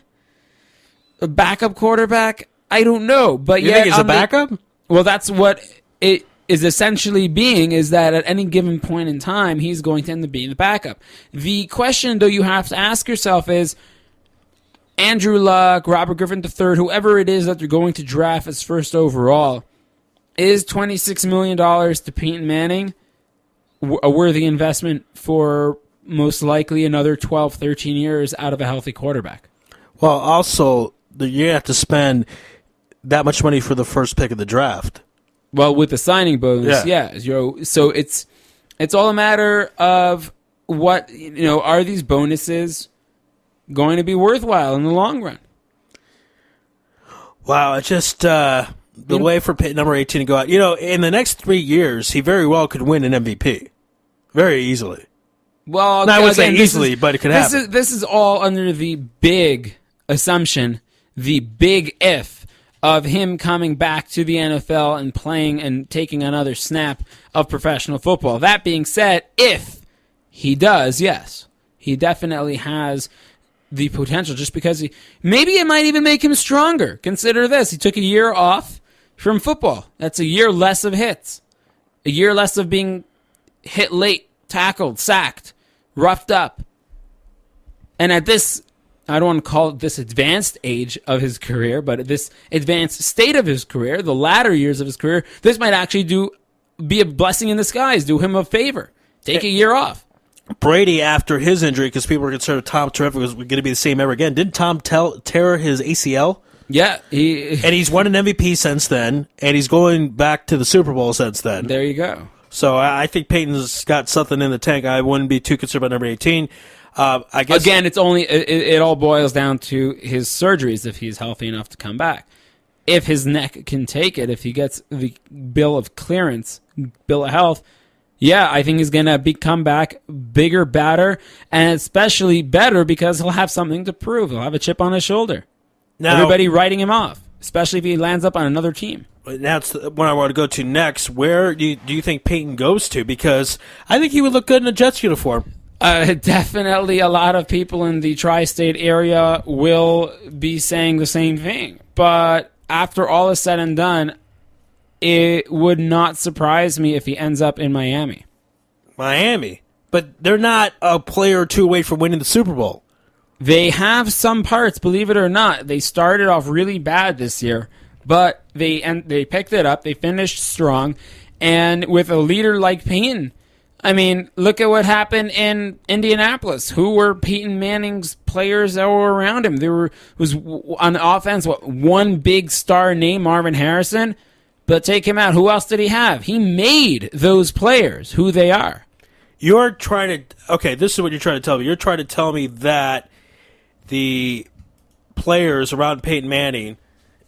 A backup quarterback? I don't know. But you think he's a backup? Well, that's what it is essentially being, is that at any given point in time, he's going to end up being the backup. The question, though, you have to ask yourself is, Andrew Luck, Robert Griffin III, whoever it is that they're going to draft as first overall, is $26 million to Peyton Manning a worthy investment for most likely another 12, 13 years out of a healthy quarterback? Well, also, you have to spend that much money for the first pick of the draft. Well, with the signing bonus, yeah. So it's all a matter of what, are these bonuses going to be worthwhile in the long run? Wow, it's just the way for number 18 to go out. In the next 3 years, he very well could win an MVP. Very easily. Well, I would say easily, but it could happen. This is all under the big assumption, the big if, of him coming back to the NFL and playing and taking another snap of professional football. That being said, if he does, yes, he definitely has the potential, just because maybe it might even make him stronger. Consider this. He took a year off from football. That's a year less of hits. A year less of being hit late, tackled, sacked, roughed up. And at this, I don't want to call it this advanced age of his career, but at this advanced state of his career, the latter years of his career, this might actually be a blessing in disguise, do him a favor. Take a year off. Brady, after his injury, because people were concerned if Tom Terrific was going to be the same ever again, didn't Tom tear his ACL? Yeah. And he's won an MVP since then, and he's going back to the Super Bowl since then. There you go. So I think Peyton's got something in the tank. I wouldn't be too concerned about number 18. I guess again, it all boils down to his surgeries, if he's healthy enough to come back. If his neck can take it, if he gets the bill of health, yeah, I think he's going to come back bigger, badder, and especially better because he'll have something to prove. He'll have a chip on his shoulder. Now, everybody writing him off, especially if he lands up on another team. That's what I want to go to next. Where do you think Peyton goes to? Because I think he would look good in a Jets uniform. Definitely a lot of people in the tri-state area will be saying the same thing. But after all is said and done, it would not surprise me if he ends up in Miami. Miami? But they're not a player or two away from winning the Super Bowl. They have some parts, believe it or not. They started off really bad this year, but they picked it up. They finished strong. And with a leader like Peyton, I mean, look at what happened in Indianapolis. Who were Peyton Manning's players that were around him? There was on offense, one big star named Marvin Harrison, but take him out. Who else did he have? He made those players who they are. You're trying to... Okay, this is what you're trying to tell me. You're trying to tell me that the players around Peyton Manning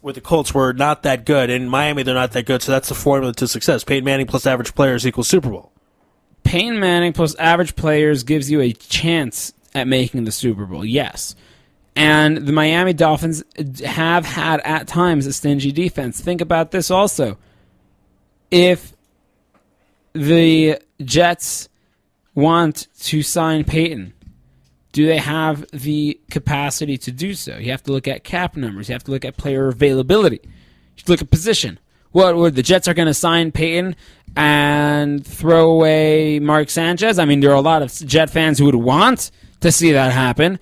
with the Colts were not that good. In Miami, they're not that good, so that's the formula to success. Peyton Manning plus average players equals Super Bowl. Peyton Manning plus average players gives you a chance at making the Super Bowl, yes. And the Miami Dolphins have had, at times, a stingy defense. Think about this also. If the Jets want to sign Peyton, do they have the capacity to do so? You have to look at cap numbers. You have to look at player availability. You have to look at position. The Jets are going to sign Peyton and throw away Mark Sanchez? I mean, there are a lot of Jet fans who would want to see that happen.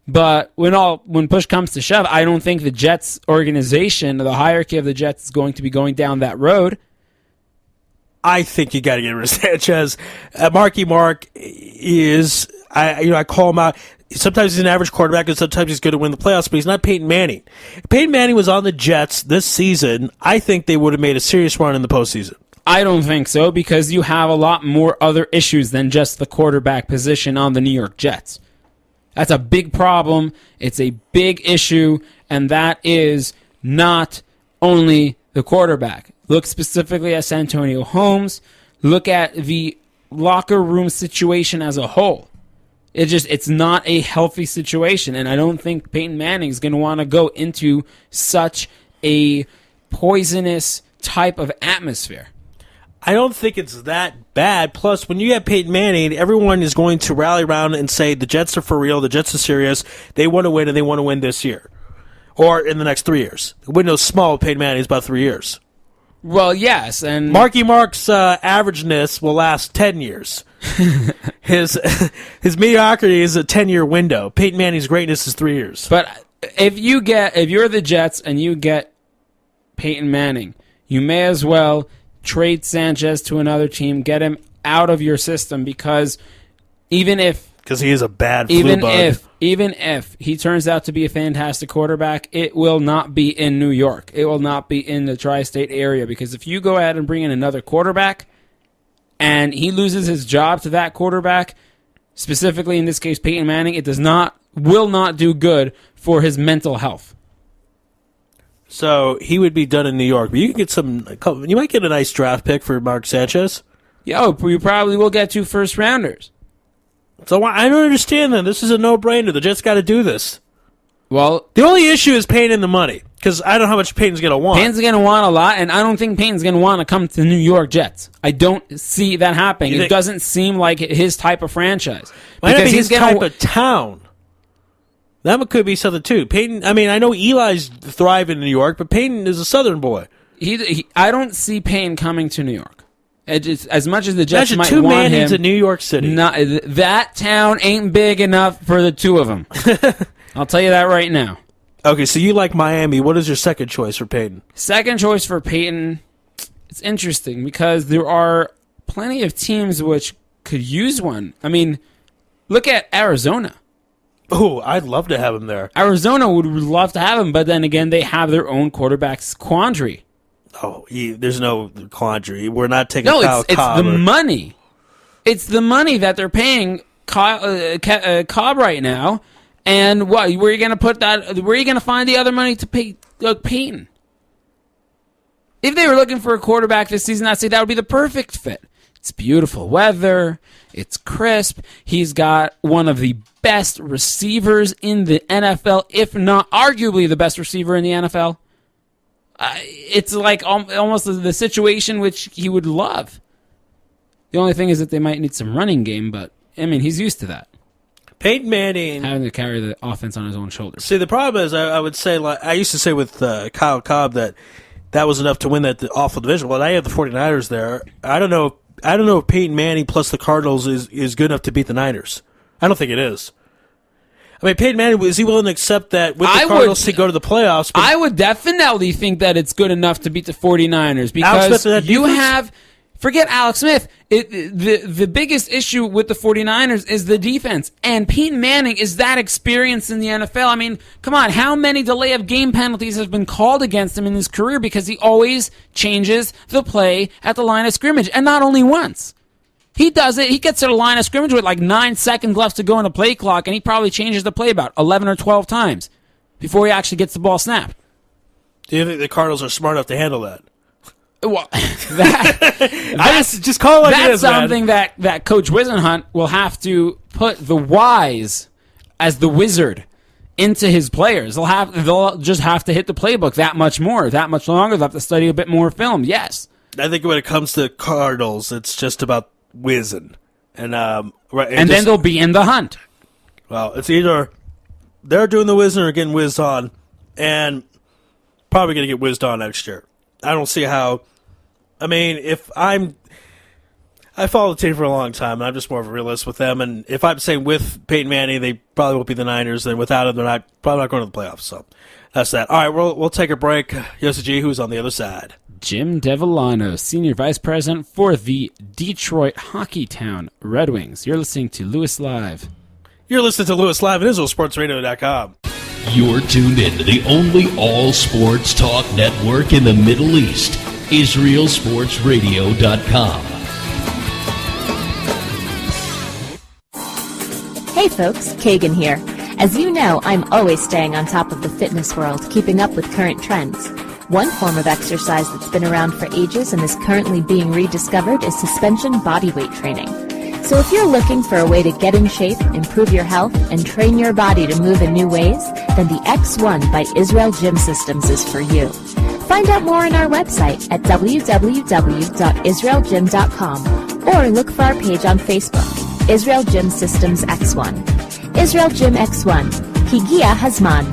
But when push comes to shove, I don't think the Jets organization or the hierarchy of the Jets is going to be going down that road. I think you got to get rid of Sanchez. Marky Mark is, I call him out. Sometimes he's an average quarterback, and sometimes he's good to win the playoffs, but he's not Peyton Manning. If Peyton Manning was on the Jets this season, I think they would have made a serious run in the postseason. I don't think so, because you have a lot more other issues than just the quarterback position on the New York Jets. That's a big problem. It's a big issue, and that is not only the quarterback. Look specifically at Santonio Holmes. Look at the locker room situation as a whole. It's not a healthy situation, and I don't think Peyton Manning is going to want to go into such a poisonous type of atmosphere. I don't think it's that bad. Plus, when you have Peyton Manning, everyone is going to rally around and say the Jets are for real, the Jets are serious, they want to win, and they want to win this year. Or in the next 3 years. The window's small with Peyton Manning is about 3 years. Well, yes, and Marky Mark's averageness will last 10 years. His mediocrity is a 10-year window. Peyton Manning's greatness is 3 years. But if you're the Jets and you get Peyton Manning, you may as well trade Sanchez to another team, get him out of your system, because because he is a bad flu bug. Even if he turns out to be a fantastic quarterback, it will not be in New York. It will not be in the tri-state area, because if you go ahead and bring in another quarterback and he loses his job to that quarterback, specifically in this case Peyton Manning, it will not do good for his mental health. So he would be done in New York, but you can get you might get a nice draft pick for Mark Sanchez. You probably will get 2 first-rounders. So I don't understand that. This is a no-brainer. The Jets got to do this. Well, the only issue is paying in the money, because I don't know how much Peyton's going to want. Peyton's going to want a lot, and I don't think Peyton's going to want to come to the New York Jets. I don't see that happening. It doesn't seem like his type of franchise. Might not be his type of town. That could be something, too. Peyton, I know Eli's thriving in New York, but Peyton is a Southern boy. I don't see Peyton coming to New York. As much as the Jets might two want Mannings him, in New York City. That town ain't big enough for the two of them. I'll tell you that right now. Okay, so you like Miami. What is your second choice for Peyton? Second choice for Peyton, it's interesting because there are plenty of teams which could use one. Look at Arizona. Oh, I'd love to have him there. Arizona would love to have him, but then again, they have their own quarterback's quandary. Oh, there's no quandary. We're not taking Kyle Cobb. It's the money. It's the money that they're paying Cobb right now. And what? Where are you going to put that? Where are you going to find the other money to pay Peyton? If they were looking for a quarterback this season, I'd say that would be the perfect fit. It's beautiful weather. It's crisp. He's got one of the best receivers in the NFL, if not arguably the best receiver in the NFL. It's like almost the situation which he would love. The only thing is that they might need some running game, but I mean, he's used to that. Peyton Manning having to carry the offense on his own shoulders. See, the problem is, I would say, like I used to say with Kyle Cobb that was enough to win that awful division. Well, I have the 49ers there. I don't know if Peyton Manning plus the Cardinals is good enough to beat the Niners. I don't think it is. I mean, Peyton Manning, is he willing to accept that with the Cardinals to go to the playoffs? I would definitely think that it's good enough to beat the 49ers because you have... Forget Alex Smith. The biggest issue with the 49ers is the defense. And Peyton Manning is that experienced in the NFL. I mean, come on, how many delay of game penalties have been called against him in his career because he always changes the play at the line of scrimmage, and not only once. He does it. He gets to the line of scrimmage with like 9 seconds left to go in the play clock, and he probably changes the play about 11 or 12 times before he actually gets the ball snapped. Do you think the Cardinals are smart enough to handle that? Well, that's just call it like it is, something that Coach Wisenhunt will have to put the wise as the wizard into his players. They'll just have to hit the playbook that much more, that much longer. They'll have to study a bit more film. Yes, I think when it comes to Cardinals, it's just about whizzing, and then they'll be in the hunt. Well, it's either they're doing the whizzing or getting whizzed on, and probably going to get whizzed on next year. I don't see how. I mean, I follow the team for a long time, and I'm just more of a realist with them. And if I'm saying with Peyton Manning, they probably won't be the Niners. Then without him, they're probably not going to the playoffs. So that's that. All right, we'll take a break. Yossi G, who's on the other side? Jim Devillano, Senior Vice President for the Detroit Hockeytown Red Wings. You're listening to Louis Live. You're listening to Louis Live at IsraelSportsRadio.com. You're tuned in to the only all-sports talk network in the Middle East, IsraelSportsRadio.com. Hey folks, Kagan here. As you know, I'm always staying on top of the fitness world, keeping up with current trends. One form of exercise that's been around for ages and is currently being rediscovered is suspension bodyweight training. So if you're looking for a way to get in shape, improve your health, and train your body to move in new ways, then the X1 by Israel Gym Systems is for you. Find out more on our website at www.israelgym.com or look for our page on Facebook, Israel Gym Systems X1. Israel Gym X1. Higia Hazman.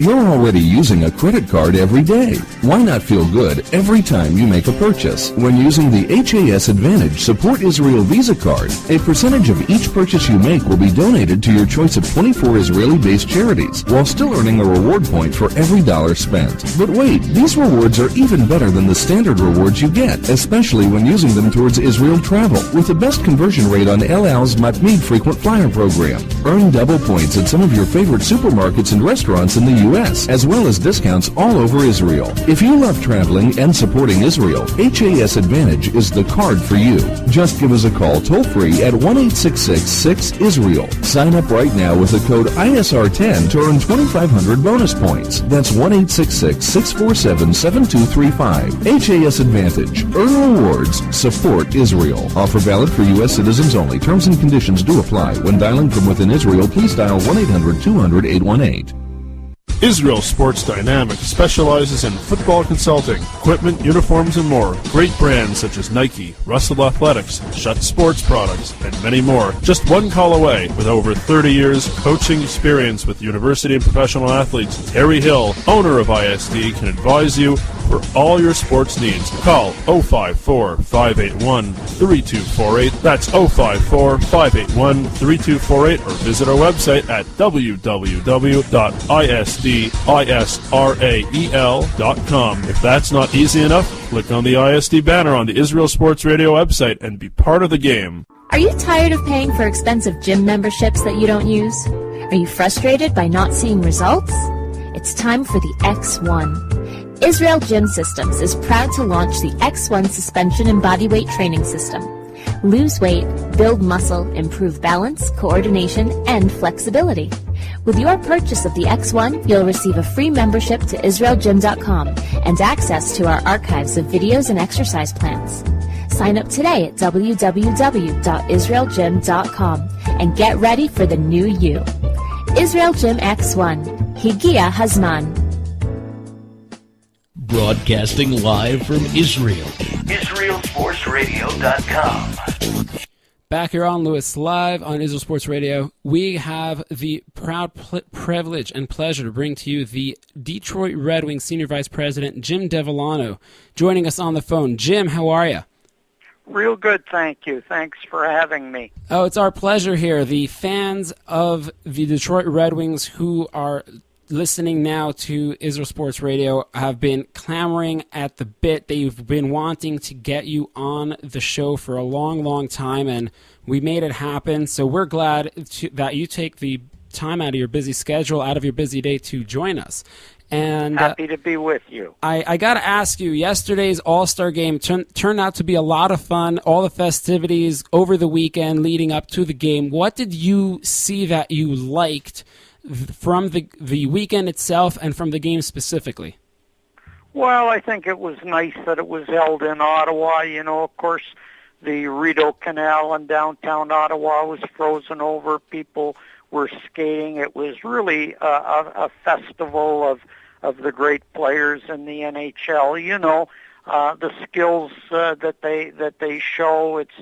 You're already using a credit card every day. Why not feel good every time you make a purchase? When using the HAS Advantage Support Israel Visa card, a percentage of each purchase you make will be donated to your choice of 24 Israeli-based charities, while still earning a reward point for every dollar spent. But wait, these rewards are even better than the standard rewards you get, especially when using them towards Israel travel, with the best conversion rate on El Al's Matmeed Frequent Flyer program. Earn double points at some of your favorite supermarkets and restaurants in the U.S., as well as discounts all over Israel. If you love traveling and supporting Israel, HAS Advantage is the card for you. Just give us a call toll-free at 1-866-6-ISRAEL. Sign up right now with the code ISR10 to earn 2,500 bonus points. That's 1-866-647-7235. HAS Advantage. Earn rewards. Support Israel. Offer valid for U.S. citizens only. Terms and conditions do apply. When dialing from within Israel, please dial 1-800-200-818. Israel Sports Dynamics specializes in football consulting, equipment, uniforms, and more. Great brands such as Nike, Russell Athletics, Shutt Sports Products, and many more. Just one call away. With over 30 years coaching experience with university and professional athletes, Terry Hill, owner of ISD, can advise you for all your sports needs. Call 054-581-3248. That's 054-581-3248, or visit our website at www.isdisrael.com. If that's not easy enough, click on the ISD banner on the Israel Sports Radio website and be part of the game. Are you tired of paying for expensive gym memberships that you don't use? Are you frustrated by not seeing results? It's time for the X1. Israel Gym Systems is proud to launch the X1 Suspension and Bodyweight Training System. Lose weight, build muscle, improve balance, coordination, and flexibility. With your purchase of the X1, you'll receive a free membership to IsraelGym.com and access to our archives of videos and exercise plans. Sign up today at www.IsraelGym.com and get ready for the new you. Israel Gym X1. Higia Hazman. Broadcasting live from Israel. IsraelSportsRadio.com. IsraelSportsRadio.com. Back here on Louis Live on Israel Sports Radio, we have the proud privilege and pleasure to bring to you the Detroit Red Wings Senior Vice President, Jim Devellano, joining us on the phone. Jim, how are you? Real good, thank you. Thanks for having me. Oh, it's our pleasure here. The fans of the Detroit Red Wings who are listening now to Israel Sports Radio have been clamoring at the bit. They've been wanting to get you on the show for a long, long time, and we made it happen. So we're glad that you take the time out of your busy schedule, out of your busy day to join us. And happy to be with you. I got to ask you, yesterday's All-Star game turned out to be a lot of fun, all the festivities over the weekend leading up to the game. What did you see that you liked from the weekend itself and from the game specifically? Well, I think it was nice that it was held in Ottawa. You know, of course, the Rideau Canal in downtown Ottawa was frozen over. People were skating. It was really a festival of the great players in the NHL. You know, the skills that they show. It's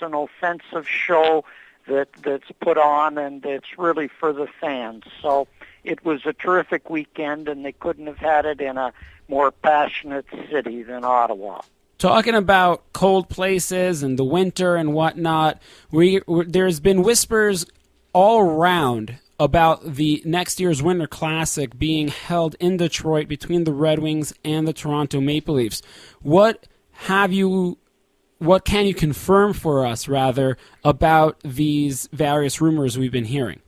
an offensive show that's put on, and it's really for the fans. So it was a terrific weekend, and they couldn't have had it in a more passionate city than Ottawa. Talking about cold places and the winter and whatnot, there's been whispers all around about the next year's Winter Classic being held in Detroit between the Red Wings and the Toronto Maple Leafs. What can you confirm for us, rather, about these various rumors we've been hearing?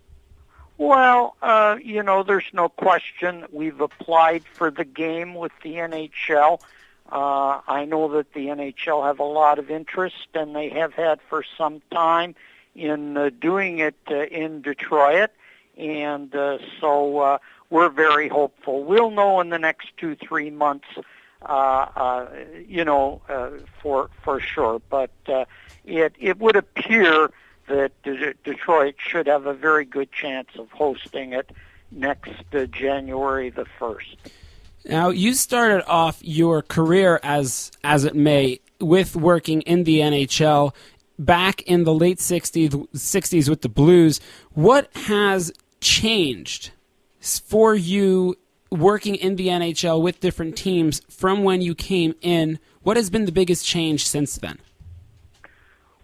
Well, you know, there's no question we've applied for the game with the NHL. I know that the NHL have a lot of interest, and they have had for some time in doing it in Detroit. And so we're very hopeful. We'll know in the next 2-3 months, you know, for sure. But it would appear that Detroit should have a very good chance of hosting it next January the 1st. Now, you started off your career, as it may, with working in the NHL back in the late 60s with the Blues. What has changed for you working in the NHL with different teams from when you came in? What has been the biggest change since then?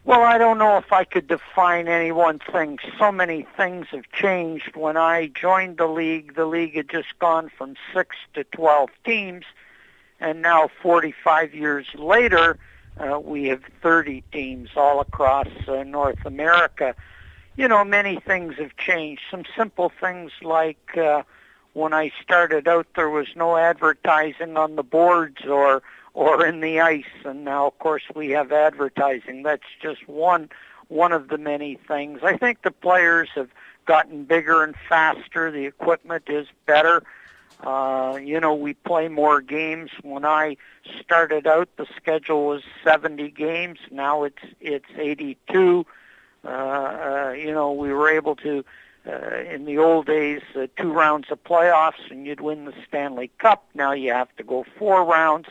Well, I don't know if I could define any one thing. So many things have changed. When I joined the league had just gone from 6 to 12 teams, and now 45 years later, we have 30 teams all across North America. You know, many things have changed. Some simple things like when I started out, there was no advertising on the boards or in the ice, and now, of course, we have advertising. That's just one of the many things. I think the players have gotten bigger and faster. The equipment is better. You know, we play more games. When I started out, the schedule was 70 games. Now it's 82. You know, we were able to, in the old days, 2 rounds of playoffs, and you'd win the Stanley Cup. Now you have to go 4 rounds.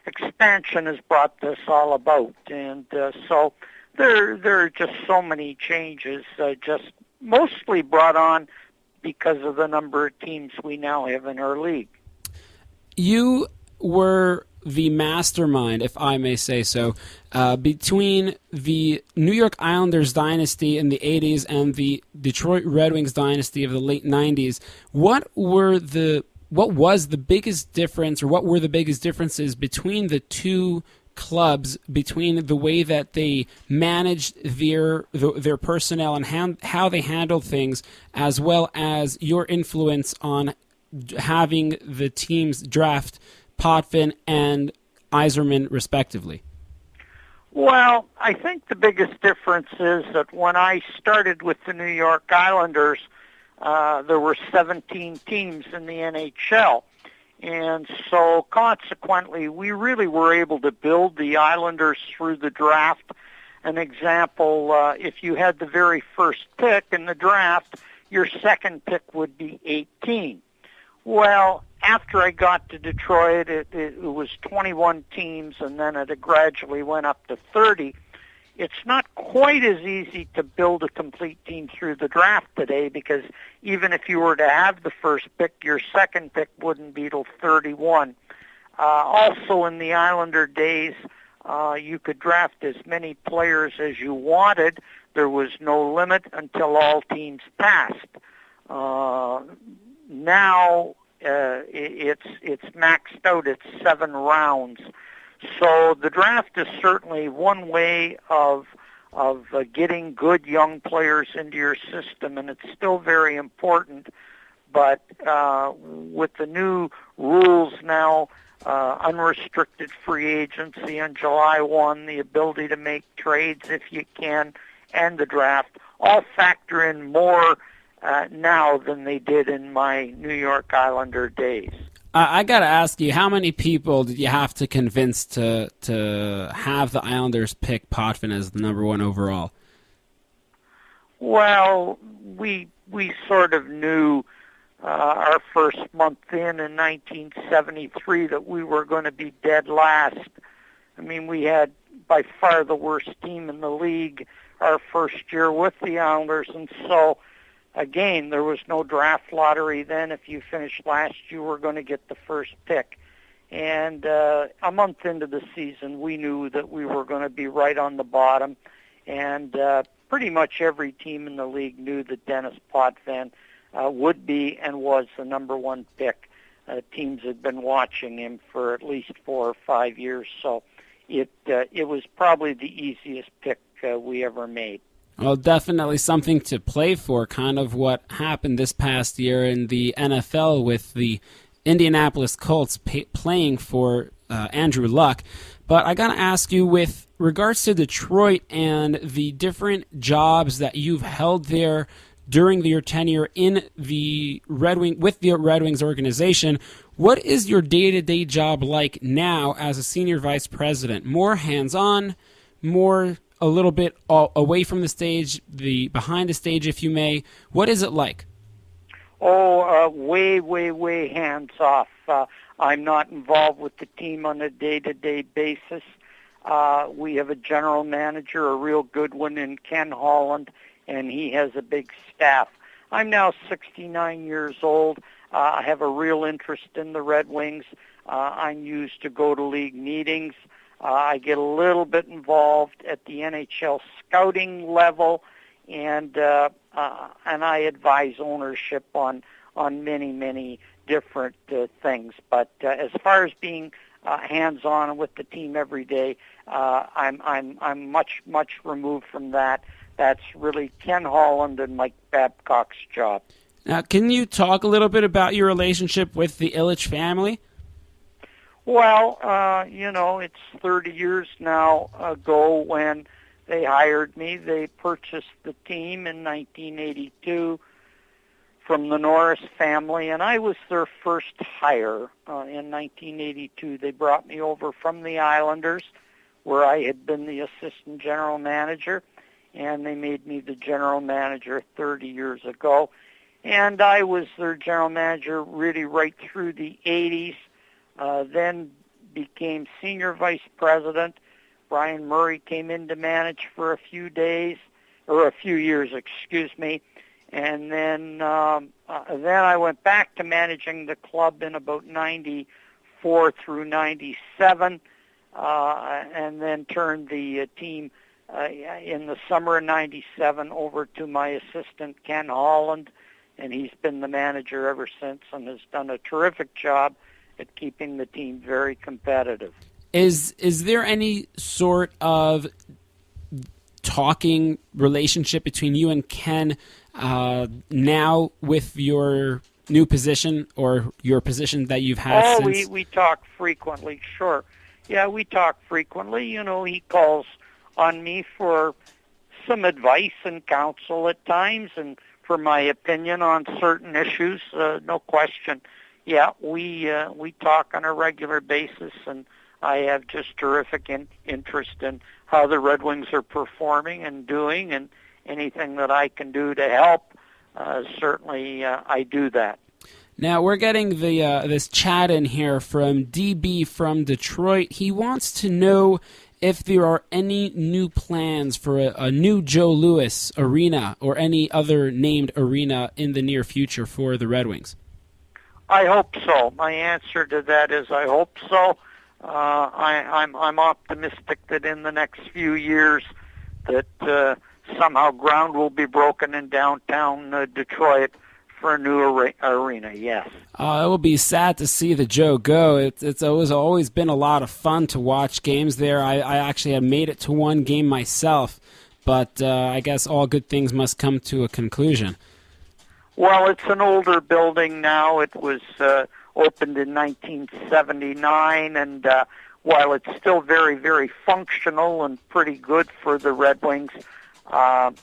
Expansion has brought this all about, and so there are just so many changes, just mostly brought on because of the number of teams we now have in our league. You were the mastermind, if I may say so, between the New York Islanders dynasty in the 80s and the Detroit Red Wings dynasty of the late 90s. What was the biggest difference, or what were the biggest differences between the two clubs, between the way that they managed their personnel and how they handled things, as well as your influence on having the teams draft Potvin and Yzerman, respectively? Well, I think the biggest difference is that when I started with the New York Islanders, there were 17 teams in the NHL. And so consequently, we really were able to build the Islanders through the draft. An example, if you had the very first pick in the draft, your second pick would be 18. Well, after I got to Detroit, it was 21 teams, and then it gradually went up to 30. It's not quite as easy to build a complete team through the draft today, because even if you were to have the first pick, your second pick wouldn't be till 31. Also, in the Islander days, you could draft as many players as you wanted. There was no limit until all teams passed. Now it's maxed out at 7 rounds. So the draft is certainly one way of getting good young players into your system, and it's still very important. But with the new rules now, unrestricted free agency on July 1, the ability to make trades if you can, and the draft, all factor in more now than they did in my New York Islander days. I got to ask you, how many people did you have to convince to have the Islanders pick Potvin as the number 1 overall? Well, we sort of knew our first month in 1973 that we were going to be dead last. I mean, we had by far the worst team in the league our first year with the Islanders, and so again, there was no draft lottery then. If you finished last, you were going to get the first pick. And a month into the season, we knew that we were going to be right on the bottom. And pretty much every team in the league knew that Dennis Potvin would be and was the number 1 pick. Teams had been watching him for at least 4 or 5 years. So it was probably the easiest pick we ever made. Well, definitely something to play for, kind of what happened this past year in the NFL with the Indianapolis Colts playing for Andrew Luck. But I got to ask you, with regards to Detroit and the different jobs that you've held there during your tenure in the Red Wings organization, what is your day-to-day job like now as a senior vice president? More hands-on, more a little bit away from the stage, behind the stage, if you may. What is it like? Way hands off. I'm not involved with the team on a day-to-day basis. We have a general manager, a real good one in Ken Holland, and he has a big staff. I'm now 69 years old. I have a real interest in the Red Wings. I'm used to go to league meetings. I get a little bit involved at the NHL scouting level, and I advise ownership on many different things. But as far as being hands-on with the team every day, I'm much removed from that. That's really Ken Holland and Mike Babcock's job. Now, can you talk a little bit about your relationship with the Ilitch family? Well, it's 30 years now ago when they hired me. They purchased the team in 1982 from the Norris family, and I was their first hire in 1982. They brought me over from the Islanders, where I had been the assistant general manager, and they made me the general manager 30 years ago. And I was their general manager really right through the 80s. Then became senior vice president. Brian Murray came in to manage for a few years, and then I went back to managing the club in about 94 through 97, and then turned the team in the summer of 97 over to my assistant Ken Holland, and he's been the manager ever since and has done a terrific job at keeping the team very competitive. Is there any sort of talking relationship between you and Ken now with your new position or your position that you've had since? We talk frequently, sure. Yeah, we talk frequently. He calls on me for some advice and counsel at times and for my opinion on certain issues, no question. Yeah, we talk on a regular basis, and I have just terrific interest in how the Red Wings are performing and doing, and anything that I can do to help, certainly I do that. Now, we're getting this chat in here from DB from Detroit. He wants to know if there are any new plans for a new Joe Louis arena or any other named arena in the near future for the Red Wings. I hope so. My answer to that is I hope so. I'm optimistic that in the next few years that somehow ground will be broken in downtown Detroit for a new arena, yes. It will be sad to see the Joe go. It's always been a lot of fun to watch games there. I actually have made it to one game myself, but I guess all good things must come to a conclusion. Well, it's an older building now. It was opened in 1979, and while it's still very, very functional and pretty good for the Red Wings, I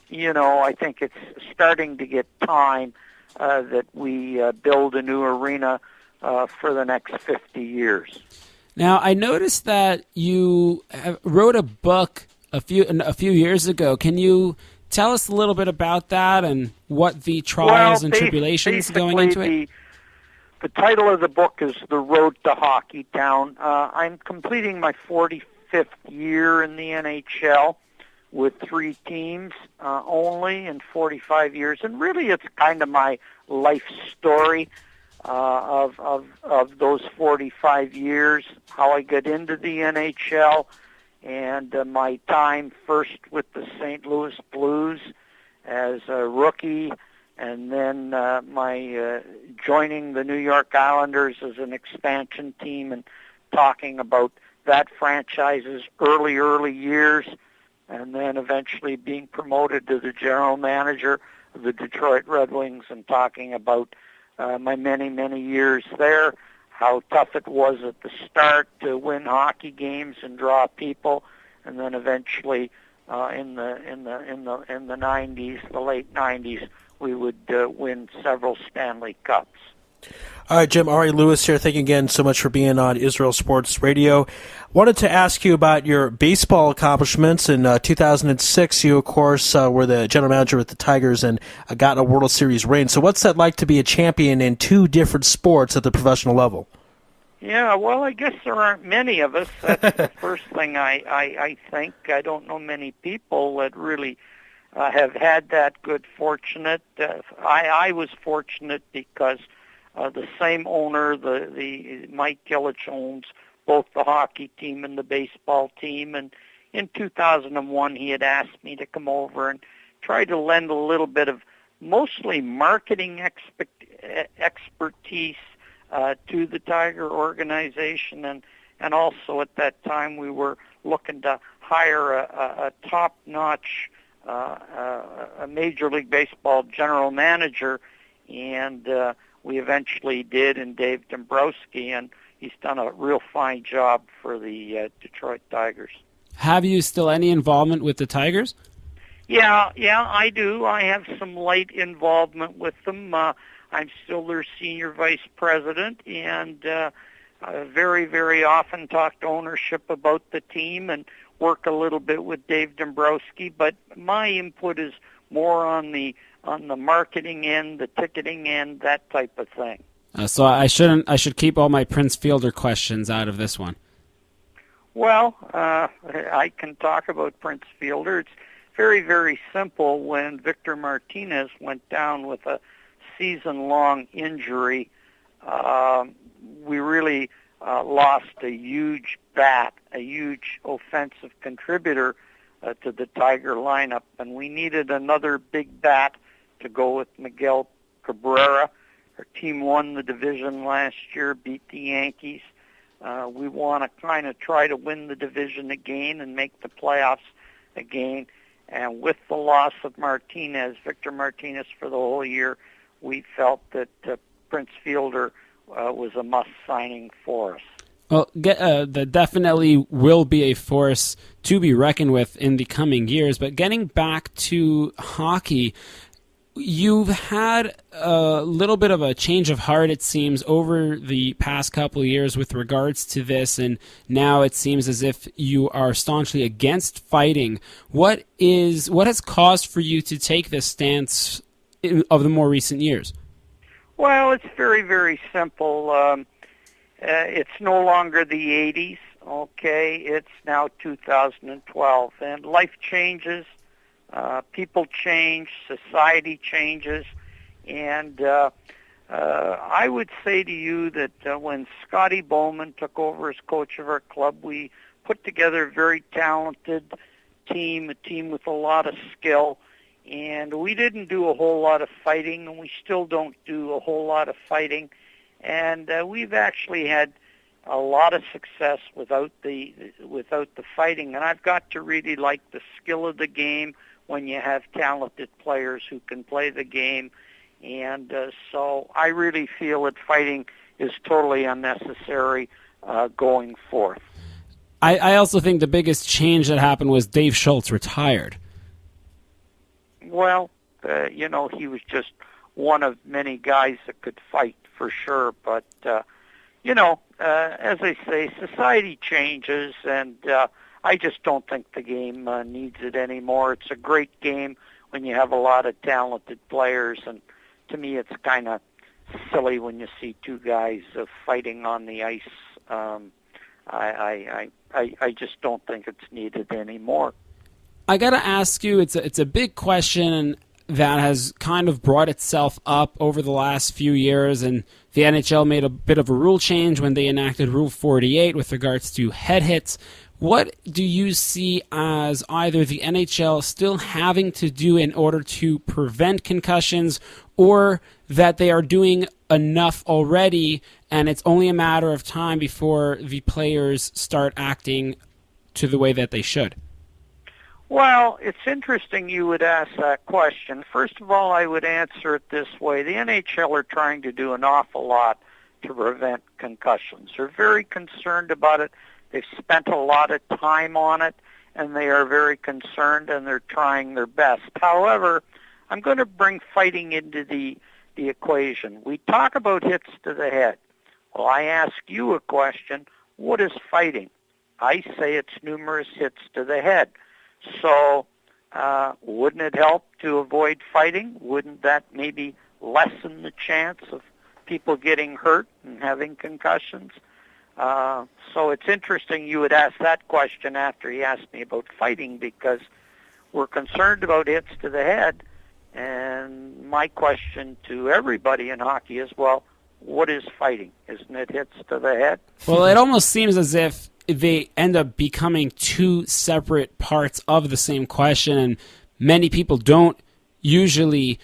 think it's starting to get time that we build a new arena for the next 50 years. Now, I noticed that you wrote a book a few years ago. Can you tell us a little bit about that and what the trials and tribulations going into it? The title of the book is The Road to Hockey Town. I'm completing my 45th year in the NHL with 3 teams only in 45 years. And really it's kind of my life story of those 45 years, how I got into the NHL, and my time first with the St. Louis Blues as a rookie, and then my joining the New York Islanders as an expansion team and talking about that franchise's early years, and then eventually being promoted to the general manager of the Detroit Red Wings and talking about my many years there, how tough it was at the start to win hockey games and draw people, and then eventually in the 90s, the late 90s, we would win several Stanley Cups. All right, Jim, Ari Louis here. Thank you again so much for being on Israel Sports Radio. Wanted to ask you about your baseball accomplishments. In 2006, you, of course, were the general manager with the Tigers and got a World Series ring. So what's that like to be a champion in 2 different sports at the professional level? Yeah, well, I guess there aren't many of us. That's the first thing I think. I don't know many people that really have had that good fortunate. I was fortunate because the same owner, the Mike Ilitch, owns both the hockey team and the baseball team. And in 2001, he had asked me to come over and try to lend a little bit of mostly marketing expertise to the Tiger organization. And also at that time, we were looking to hire a top-notch a Major League Baseball general manager, and we eventually did in Dave Dombrowski, and he's done a real fine job for the Detroit Tigers. Have you still any involvement with the Tigers? Yeah, I do. I have some light involvement with them. I'm still their senior vice president, and very, very often talk to ownership about the team and work a little bit with Dave Dombrowski. But my input is more on the marketing end, the ticketing end, that type of thing. So I should keep all my Prince Fielder questions out of this one. Well, I can talk about Prince Fielder. It's very, very simple. When Victor Martinez went down with a season-long injury, we really lost a huge bat, a huge offensive contributor to the Tiger lineup, and we needed another big bat to go with Miguel Cabrera. Our team won the division last year, beat the Yankees. We want to kind of try to win the division again and make the playoffs again. And with the loss of Martinez, Victor Martinez, for the whole year, we felt that Prince Fielder was a must signing for us. Well, that definitely will be a force to be reckoned with in the coming years. But getting back to hockey, you've had a little bit of a change of heart, it seems, over the past couple of years with regards to this, and now it seems as if you are staunchly against fighting. What has caused for you to take this stance of the more recent years? Well, it's very, very simple. It's no longer the 80s, okay? It's now 2012, and life changes, people change, society changes, and I would say to you that when Scotty Bowman took over as coach of our club, we put together a very talented team, a team with a lot of skill, and we didn't do a whole lot of fighting, and we still don't do a whole lot of fighting, and we've actually had a lot of success without the fighting, and I've got to really like the skill of the game when you have talented players who can play the game, and so I really feel that fighting is totally unnecessary going forth. I also think the biggest change that happened was Dave Schultz retired. Well, he was just one of many guys that could fight for sure. But, as I say, society changes, and I just don't think the game needs it anymore. It's a great game when you have a lot of talented players, and to me it's kind of silly when you see two guys fighting on the ice. I just don't think it's needed anymore. I got to ask you, it's a big question that has kind of brought itself up over the last few years, and the NHL made a bit of a rule change when they enacted Rule 48 with regards to head hits. What do you see as either the NHL still having to do in order to prevent concussions, or that they are doing enough already and it's only a matter of time before the players start acting to the way that they should? Well, it's interesting you would ask that question. First of all, I would answer it this way. The NHL are trying to do an awful lot to prevent concussions. They're very concerned about it. They've spent a lot of time on it, and they are very concerned, and they're trying their best. However, I'm going to bring fighting into the equation. We talk about hits to the head. Well, I ask you a question. What is fighting? I say it's numerous hits to the head. So wouldn't it help to avoid fighting? Wouldn't that maybe lessen the chance of people getting hurt and having concussions? So it's interesting you would ask that question after you asked me about fighting, because we're concerned about hits to the head. And my question to everybody in hockey is, well, what is fighting? Isn't it hits to the head? Well, it almost seems as if they end up becoming two separate parts of the same question, and many people don't usually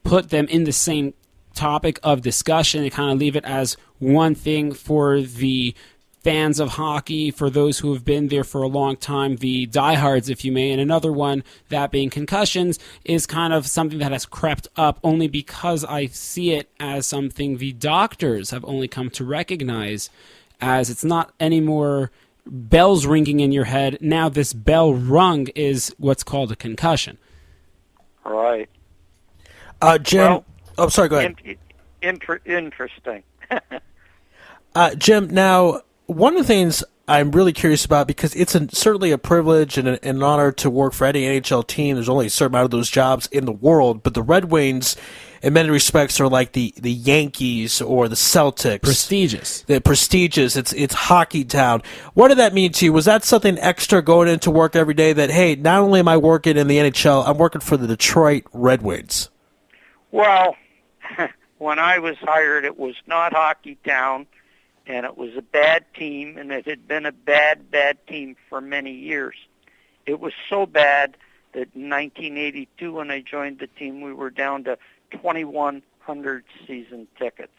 put them in the same topic of discussion. They kind of leave it as one thing for the fans of hockey, for those who have been there for a long time, the diehards, if you may, and another one, that being concussions, is kind of something that has crept up only because I see it as something the doctors have only come to recognize, as it's not anymore bells ringing in your head. Now this bell rung is what's called a concussion. Right. Jim, sorry, go ahead. Interesting. Jim, now, one of the things I'm really curious about, because it's certainly a privilege and an honor to work for any NHL team. There's only a certain amount of those jobs in the world, but the Red Wings, in many respects, are like the Yankees or the Celtics. Prestigious. They're prestigious. It's hockey town. What did that mean to you? Was that something extra going into work every day that, hey, not only am I working in the NHL, I'm working for the Detroit Red Wings? Well, when I was hired, it was not hockey town, and it was a bad team, and it had been a bad, bad team for many years. It was so bad that in 1982, when I joined the team, we were down to 2,100 season tickets.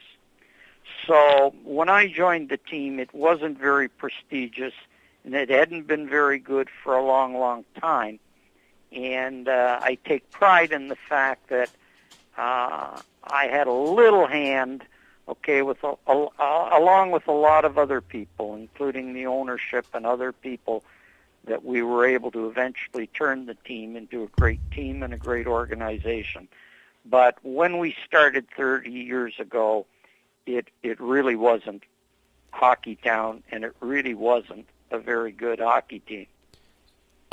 So when I joined the team, it wasn't very prestigious, and it hadn't been very good for a long, long time. And I take pride in the fact that I had a little hand, with along with a lot of other people, including the ownership and other people, that we were able to eventually turn the team into a great team and a great organization. But when we started 30 years ago, it really wasn't hockey town, and it really wasn't a very good hockey team.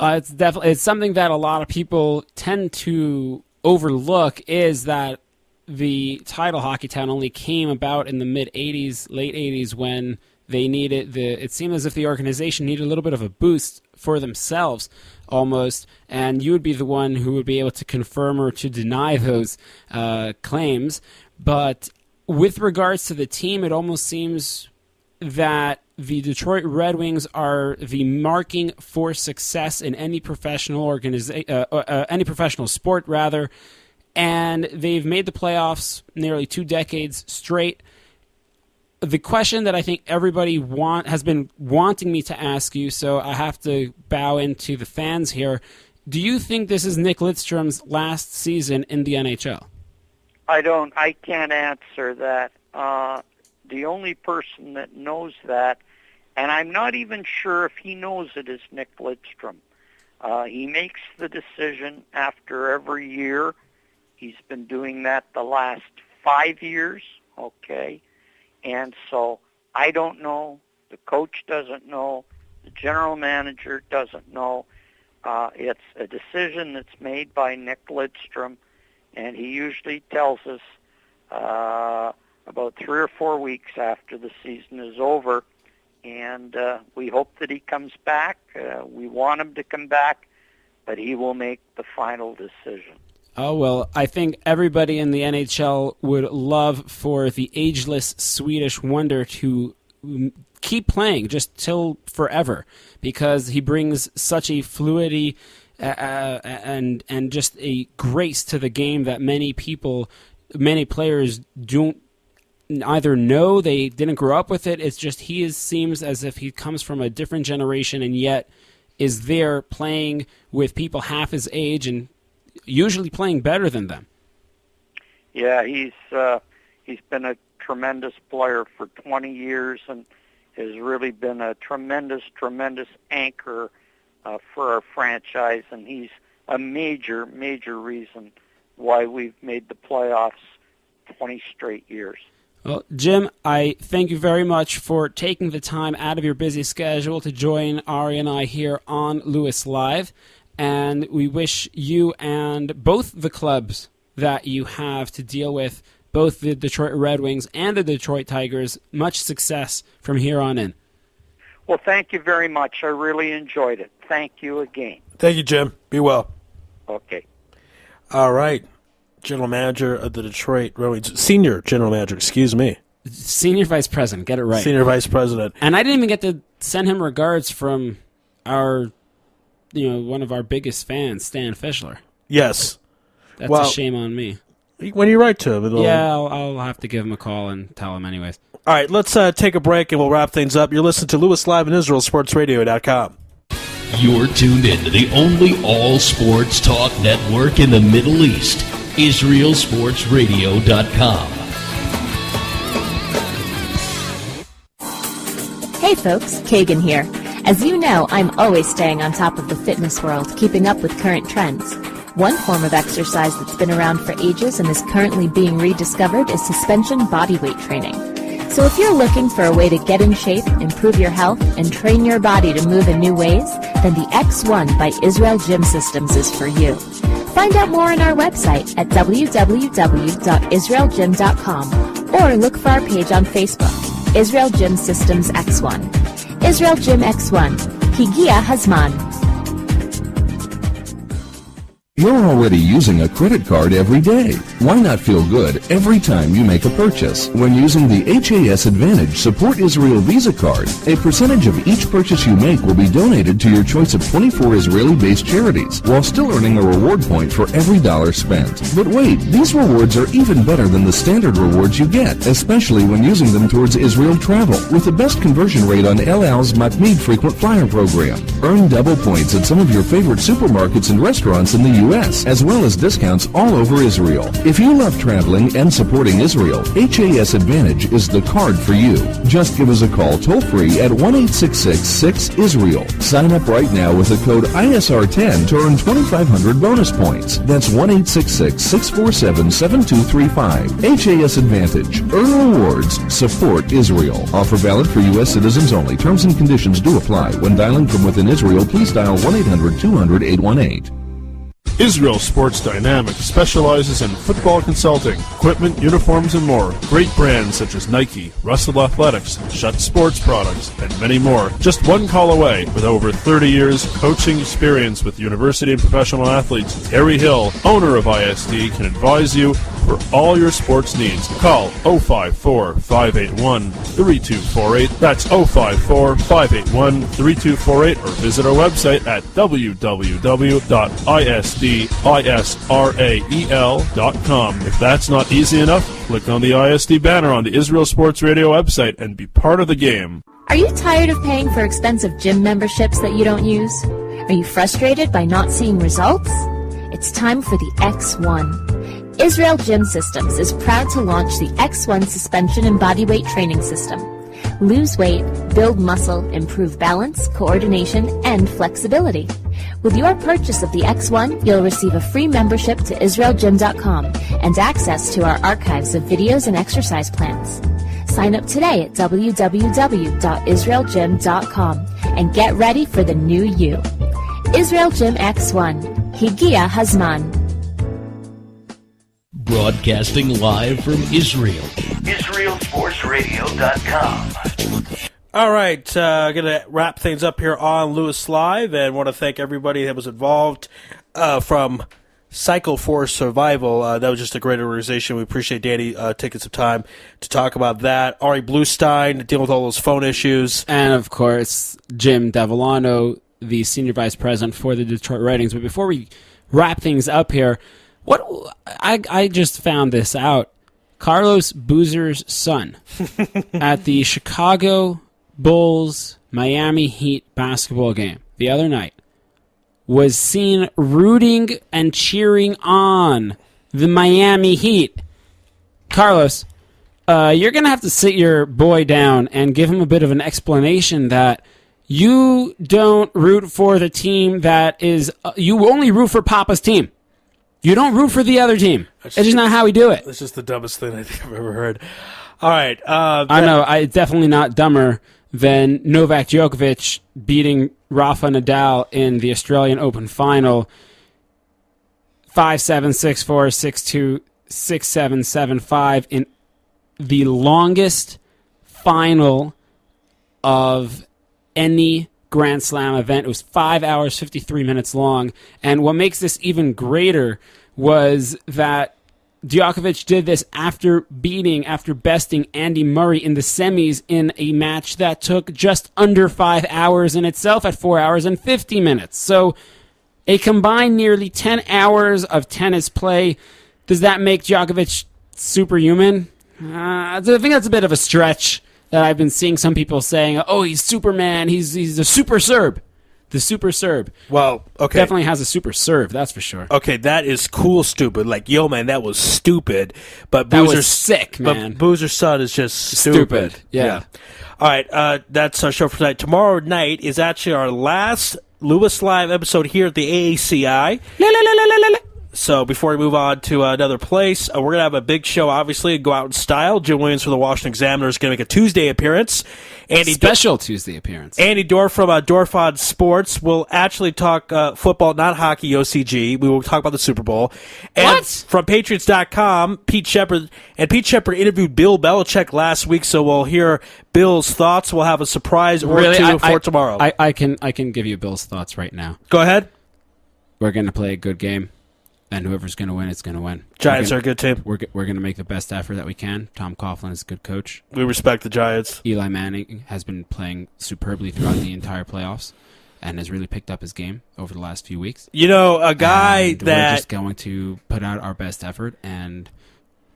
It's something that a lot of people tend to overlook, is that the title Hockey Town only came about in the mid-'80s, late '80s, when they needed it seemed as if the organization needed a little bit of a boost for themselves, almost, and you would be the one who would be able to confirm or to deny those claims. But with regards to the team, it almost seems that the Detroit Red Wings are the marking for success in any professional any professional sport, rather. And they've made the playoffs nearly 2 decades straight. The question that I think everybody has been wanting me to ask you, so I have to bow into the fans here. Do you think this is Nick Lidstrom's last season in the NHL? I can't answer that. The only person that knows that, and I'm not even sure if he knows it, is Nick Lidstrom. He makes the decision after every year. He's been doing that the last 5 years, okay? And so I don't know. The coach doesn't know. The general manager doesn't know. It's a decision that's made by Nick Lidstrom, and he usually tells us about 3 or 4 weeks after the season is over. And we hope that he comes back. We want him to come back, but he will make the final decision. Oh, well, I think everybody in the NHL would love for the ageless Swedish wonder to keep playing just till forever, because he brings such a fluidity and just a grace to the game that many players don't either know, they didn't grow up with it. It's just seems as if he comes from a different generation and yet is there playing with people half his age and usually playing better than them. Yeah, he's been a tremendous player for 20 years and has really been a tremendous anchor for our franchise, and he's a major reason why we've made the playoffs 20 straight years. Well, Jim, I thank you very much for taking the time out of your busy schedule to join Ari and I here on Louis Live. And we wish you and both the clubs that you have to deal with, both the Detroit Red Wings and the Detroit Tigers, much success from here on in. Well, thank you very much. I really enjoyed it. Thank you again. Thank you, Jim. Be well. Okay. All right. General Manager of the Detroit Red Wings. Senior General Manager, excuse me. Senior Vice President, get it right. Senior Vice President. And I didn't even get to send him regards from our... one of our biggest fans, Stan Fischler. Yes. That's a shame on me. When you write to him. I'll have to give him a call and tell him anyways. All right, let's take a break and we'll wrap things up. You're listening to Louis Live in Israel, sportsradio.com. You're tuned in to the only all-sports talk network in the Middle East, IsraelSportsRadio.com. Hey folks, Kagan here. As you know, I'm always staying on top of the fitness world, keeping up with current trends. One form of exercise that's been around for ages and is currently being rediscovered is suspension bodyweight training. So if you're looking for a way to get in shape, improve your health, and train your body to move in new ways, then the X1 by Israel Gym Systems is for you. Find out more on our website at www.israelgym.com or look for our page on Facebook, Israel Gym Systems X1. Israel Gym X1. Higia Hazman. You're already using a credit card every day. Why not feel good every time you make a purchase? When using the HAS Advantage Support Israel Visa card, a percentage of each purchase you make will be donated to your choice of 24 Israeli-based charities, while still earning a reward point for every dollar spent. But wait, these rewards are even better than the standard rewards you get, especially when using them towards Israel travel, with the best conversion rate on El Al's Matmeed Frequent Flyer program. Earn double points at some of your favorite supermarkets and restaurants in the U.S., as well as discounts all over Israel. If you love traveling and supporting Israel, HAS Advantage is the card for you. Just give us a call toll-free at 1-866-6-ISRAEL. Sign up right now with the code ISR10 to earn 2,500 bonus points. That's 1-866-647-7235. HAS Advantage. Earn rewards. Support Israel. Offer valid for U.S. citizens only. Terms and conditions do apply. When dialing from within Israel, please dial 1-800-200-818. Israel Sports Dynamics specializes in football consulting, equipment, uniforms, and more. Great brands such as Nike, Russell Athletics, Shutt Sports Products, and many more. Just one call away. With over 30 years coaching experience with university and professional athletes, Terry Hill, owner of ISD, can advise you for all your sports needs. Call 054-581-3248. That's 054-581-3248, or visit our website at www.isdisrael.com. If that's not easy enough, click on the ISD banner on the Israel Sports Radio website and be part of the game. Are you tired of paying for expensive gym memberships that you don't use? Are you frustrated by not seeing results? It's time for the X1. Israel Gym Systems is proud to launch the X1 suspension and bodyweight training system. Lose weight, build muscle, improve balance, coordination, and flexibility. With your purchase of the X1, you'll receive a free membership to IsraelGym.com and access to our archives of videos and exercise plans. Sign up today at www.israelgym.com and get ready for the new you. Israel Gym X1. Higia Hazman. Broadcasting live from Israel. IsraelSportsRadio.com. All right, going to wrap things up here on Louis Live, and want to thank everybody that was involved from Cycle for Survival. That was just a great organization. We appreciate Danny taking some time to talk about that. Ari Bluestein dealing with all those phone issues. And, of course, Jim Davillano, the Senior Vice President for the Detroit Red Wings. But before we wrap things up here, I just found this out. Carlos Boozer's son at the Chicago Bulls Miami Heat basketball game the other night was seen rooting and cheering on the Miami Heat. Carlos, you're going to have to sit your boy down and give him a bit of an explanation that you don't root for the team that is... you only root for Papa's team. You don't root for the other team. It's just not how we do it. It's just the dumbest thing I think I've ever heard. All right. I know. It's definitely not dumber than Novak Djokovic beating Rafa Nadal in the Australian Open final 5-7, 6-4, 6-2, 6-7, 7-5 in the longest final of any Grand Slam event. It was 5 hours, 53 minutes long. And what makes this even greater was that Djokovic did this after besting Andy Murray in the semis in a match that took just under 5 hours in itself at 4 hours and 50 minutes. So a combined nearly 10 hours of tennis play. Does that make Djokovic superhuman? I think that's a bit of a stretch. That I've been seeing some people saying, oh, he's Superman, he's the super Serb. The super Serb. Well, okay. Definitely has a super serve, that's for sure. Okay, that is cool stupid. Like, yo, man, that was stupid. But that was sick, man. But Boozer's son is just stupid. Yeah. All right, that's our show for tonight. Tomorrow night is actually our last Louis Live episode here at the AACI. So before we move on to another place, we're going to have a big show, obviously, go out in style. Jim Williams from the Washington Examiner is going to make a Tuesday appearance. Special Tuesday appearance. Andy Dorf from Dorf on Sports will actually talk football, not hockey, OCG. We will talk about the Super Bowl. And what? From Patriots.com, Pete Shepard interviewed Bill Belichick last week, so we'll hear Bill's thoughts. We'll have a surprise or two for tomorrow. I can give you Bill's thoughts right now. Go ahead. We're going to play a good game. And whoever's going to win, it's going to win. Giants are a good team. We're going to make the best effort that we can. Tom Coughlin is a good coach. We respect the Giants. Eli Manning has been playing superbly throughout the entire playoffs and has really picked up his game over the last few weeks. You know, a guy that... We're just going to put out our best effort and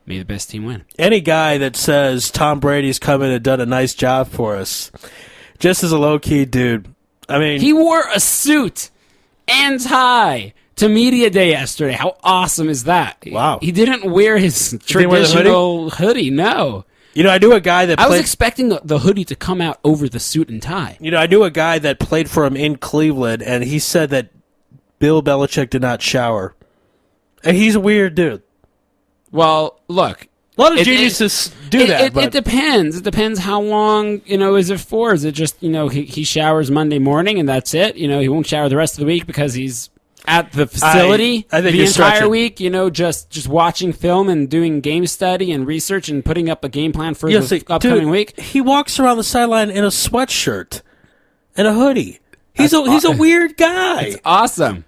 may the best team win. Any guy that says Tom Brady's come in and done a nice job for us, just as a low-key dude. I mean... He wore a suit and tie to media day yesterday. How awesome is that? Wow. He didn't wear his traditional hoodie. No. You know, I knew a guy that I was expecting the hoodie to come out over the suit and tie. You know, I knew a guy that played for him in Cleveland, and he said that Bill Belichick did not shower. And he's a weird dude. Well, look. A lot of geniuses do that. It depends. It depends how long, is it for? Is it just, he showers Monday morning and that's it? He won't shower the rest of the week because he's at the facility I think the you're entire stretching. week, just watching film and doing game study and research and putting up a game plan for the upcoming week. He walks around the sideline in a sweatshirt and a hoodie. He's a weird guy. It's awesome.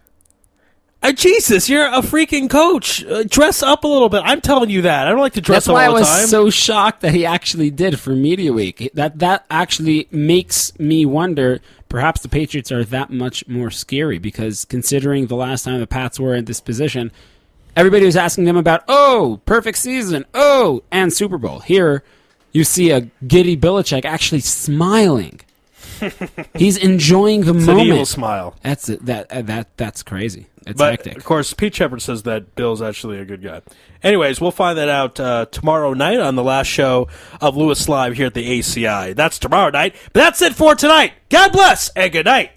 Jesus, you're a freaking coach. Dress up a little bit. I'm telling you that. I don't like to dress That's up why all I the time. was so shocked that he actually did for Media Week. That actually makes me wonder, perhaps the Patriots are that much more scary, because considering the last time the Pats were in this position, everybody was asking them about, perfect season, and Super Bowl. Here, you see a giddy Belichick actually smiling. He's enjoying the moment. An evil smile. That's crazy. It's hectic. Of course, Pete Shepard says that Bill's actually a good guy. Anyways, we'll find that out tomorrow night on the last show of Louis Live here at the ACI. That's tomorrow night. But that's it for tonight. God bless and good night.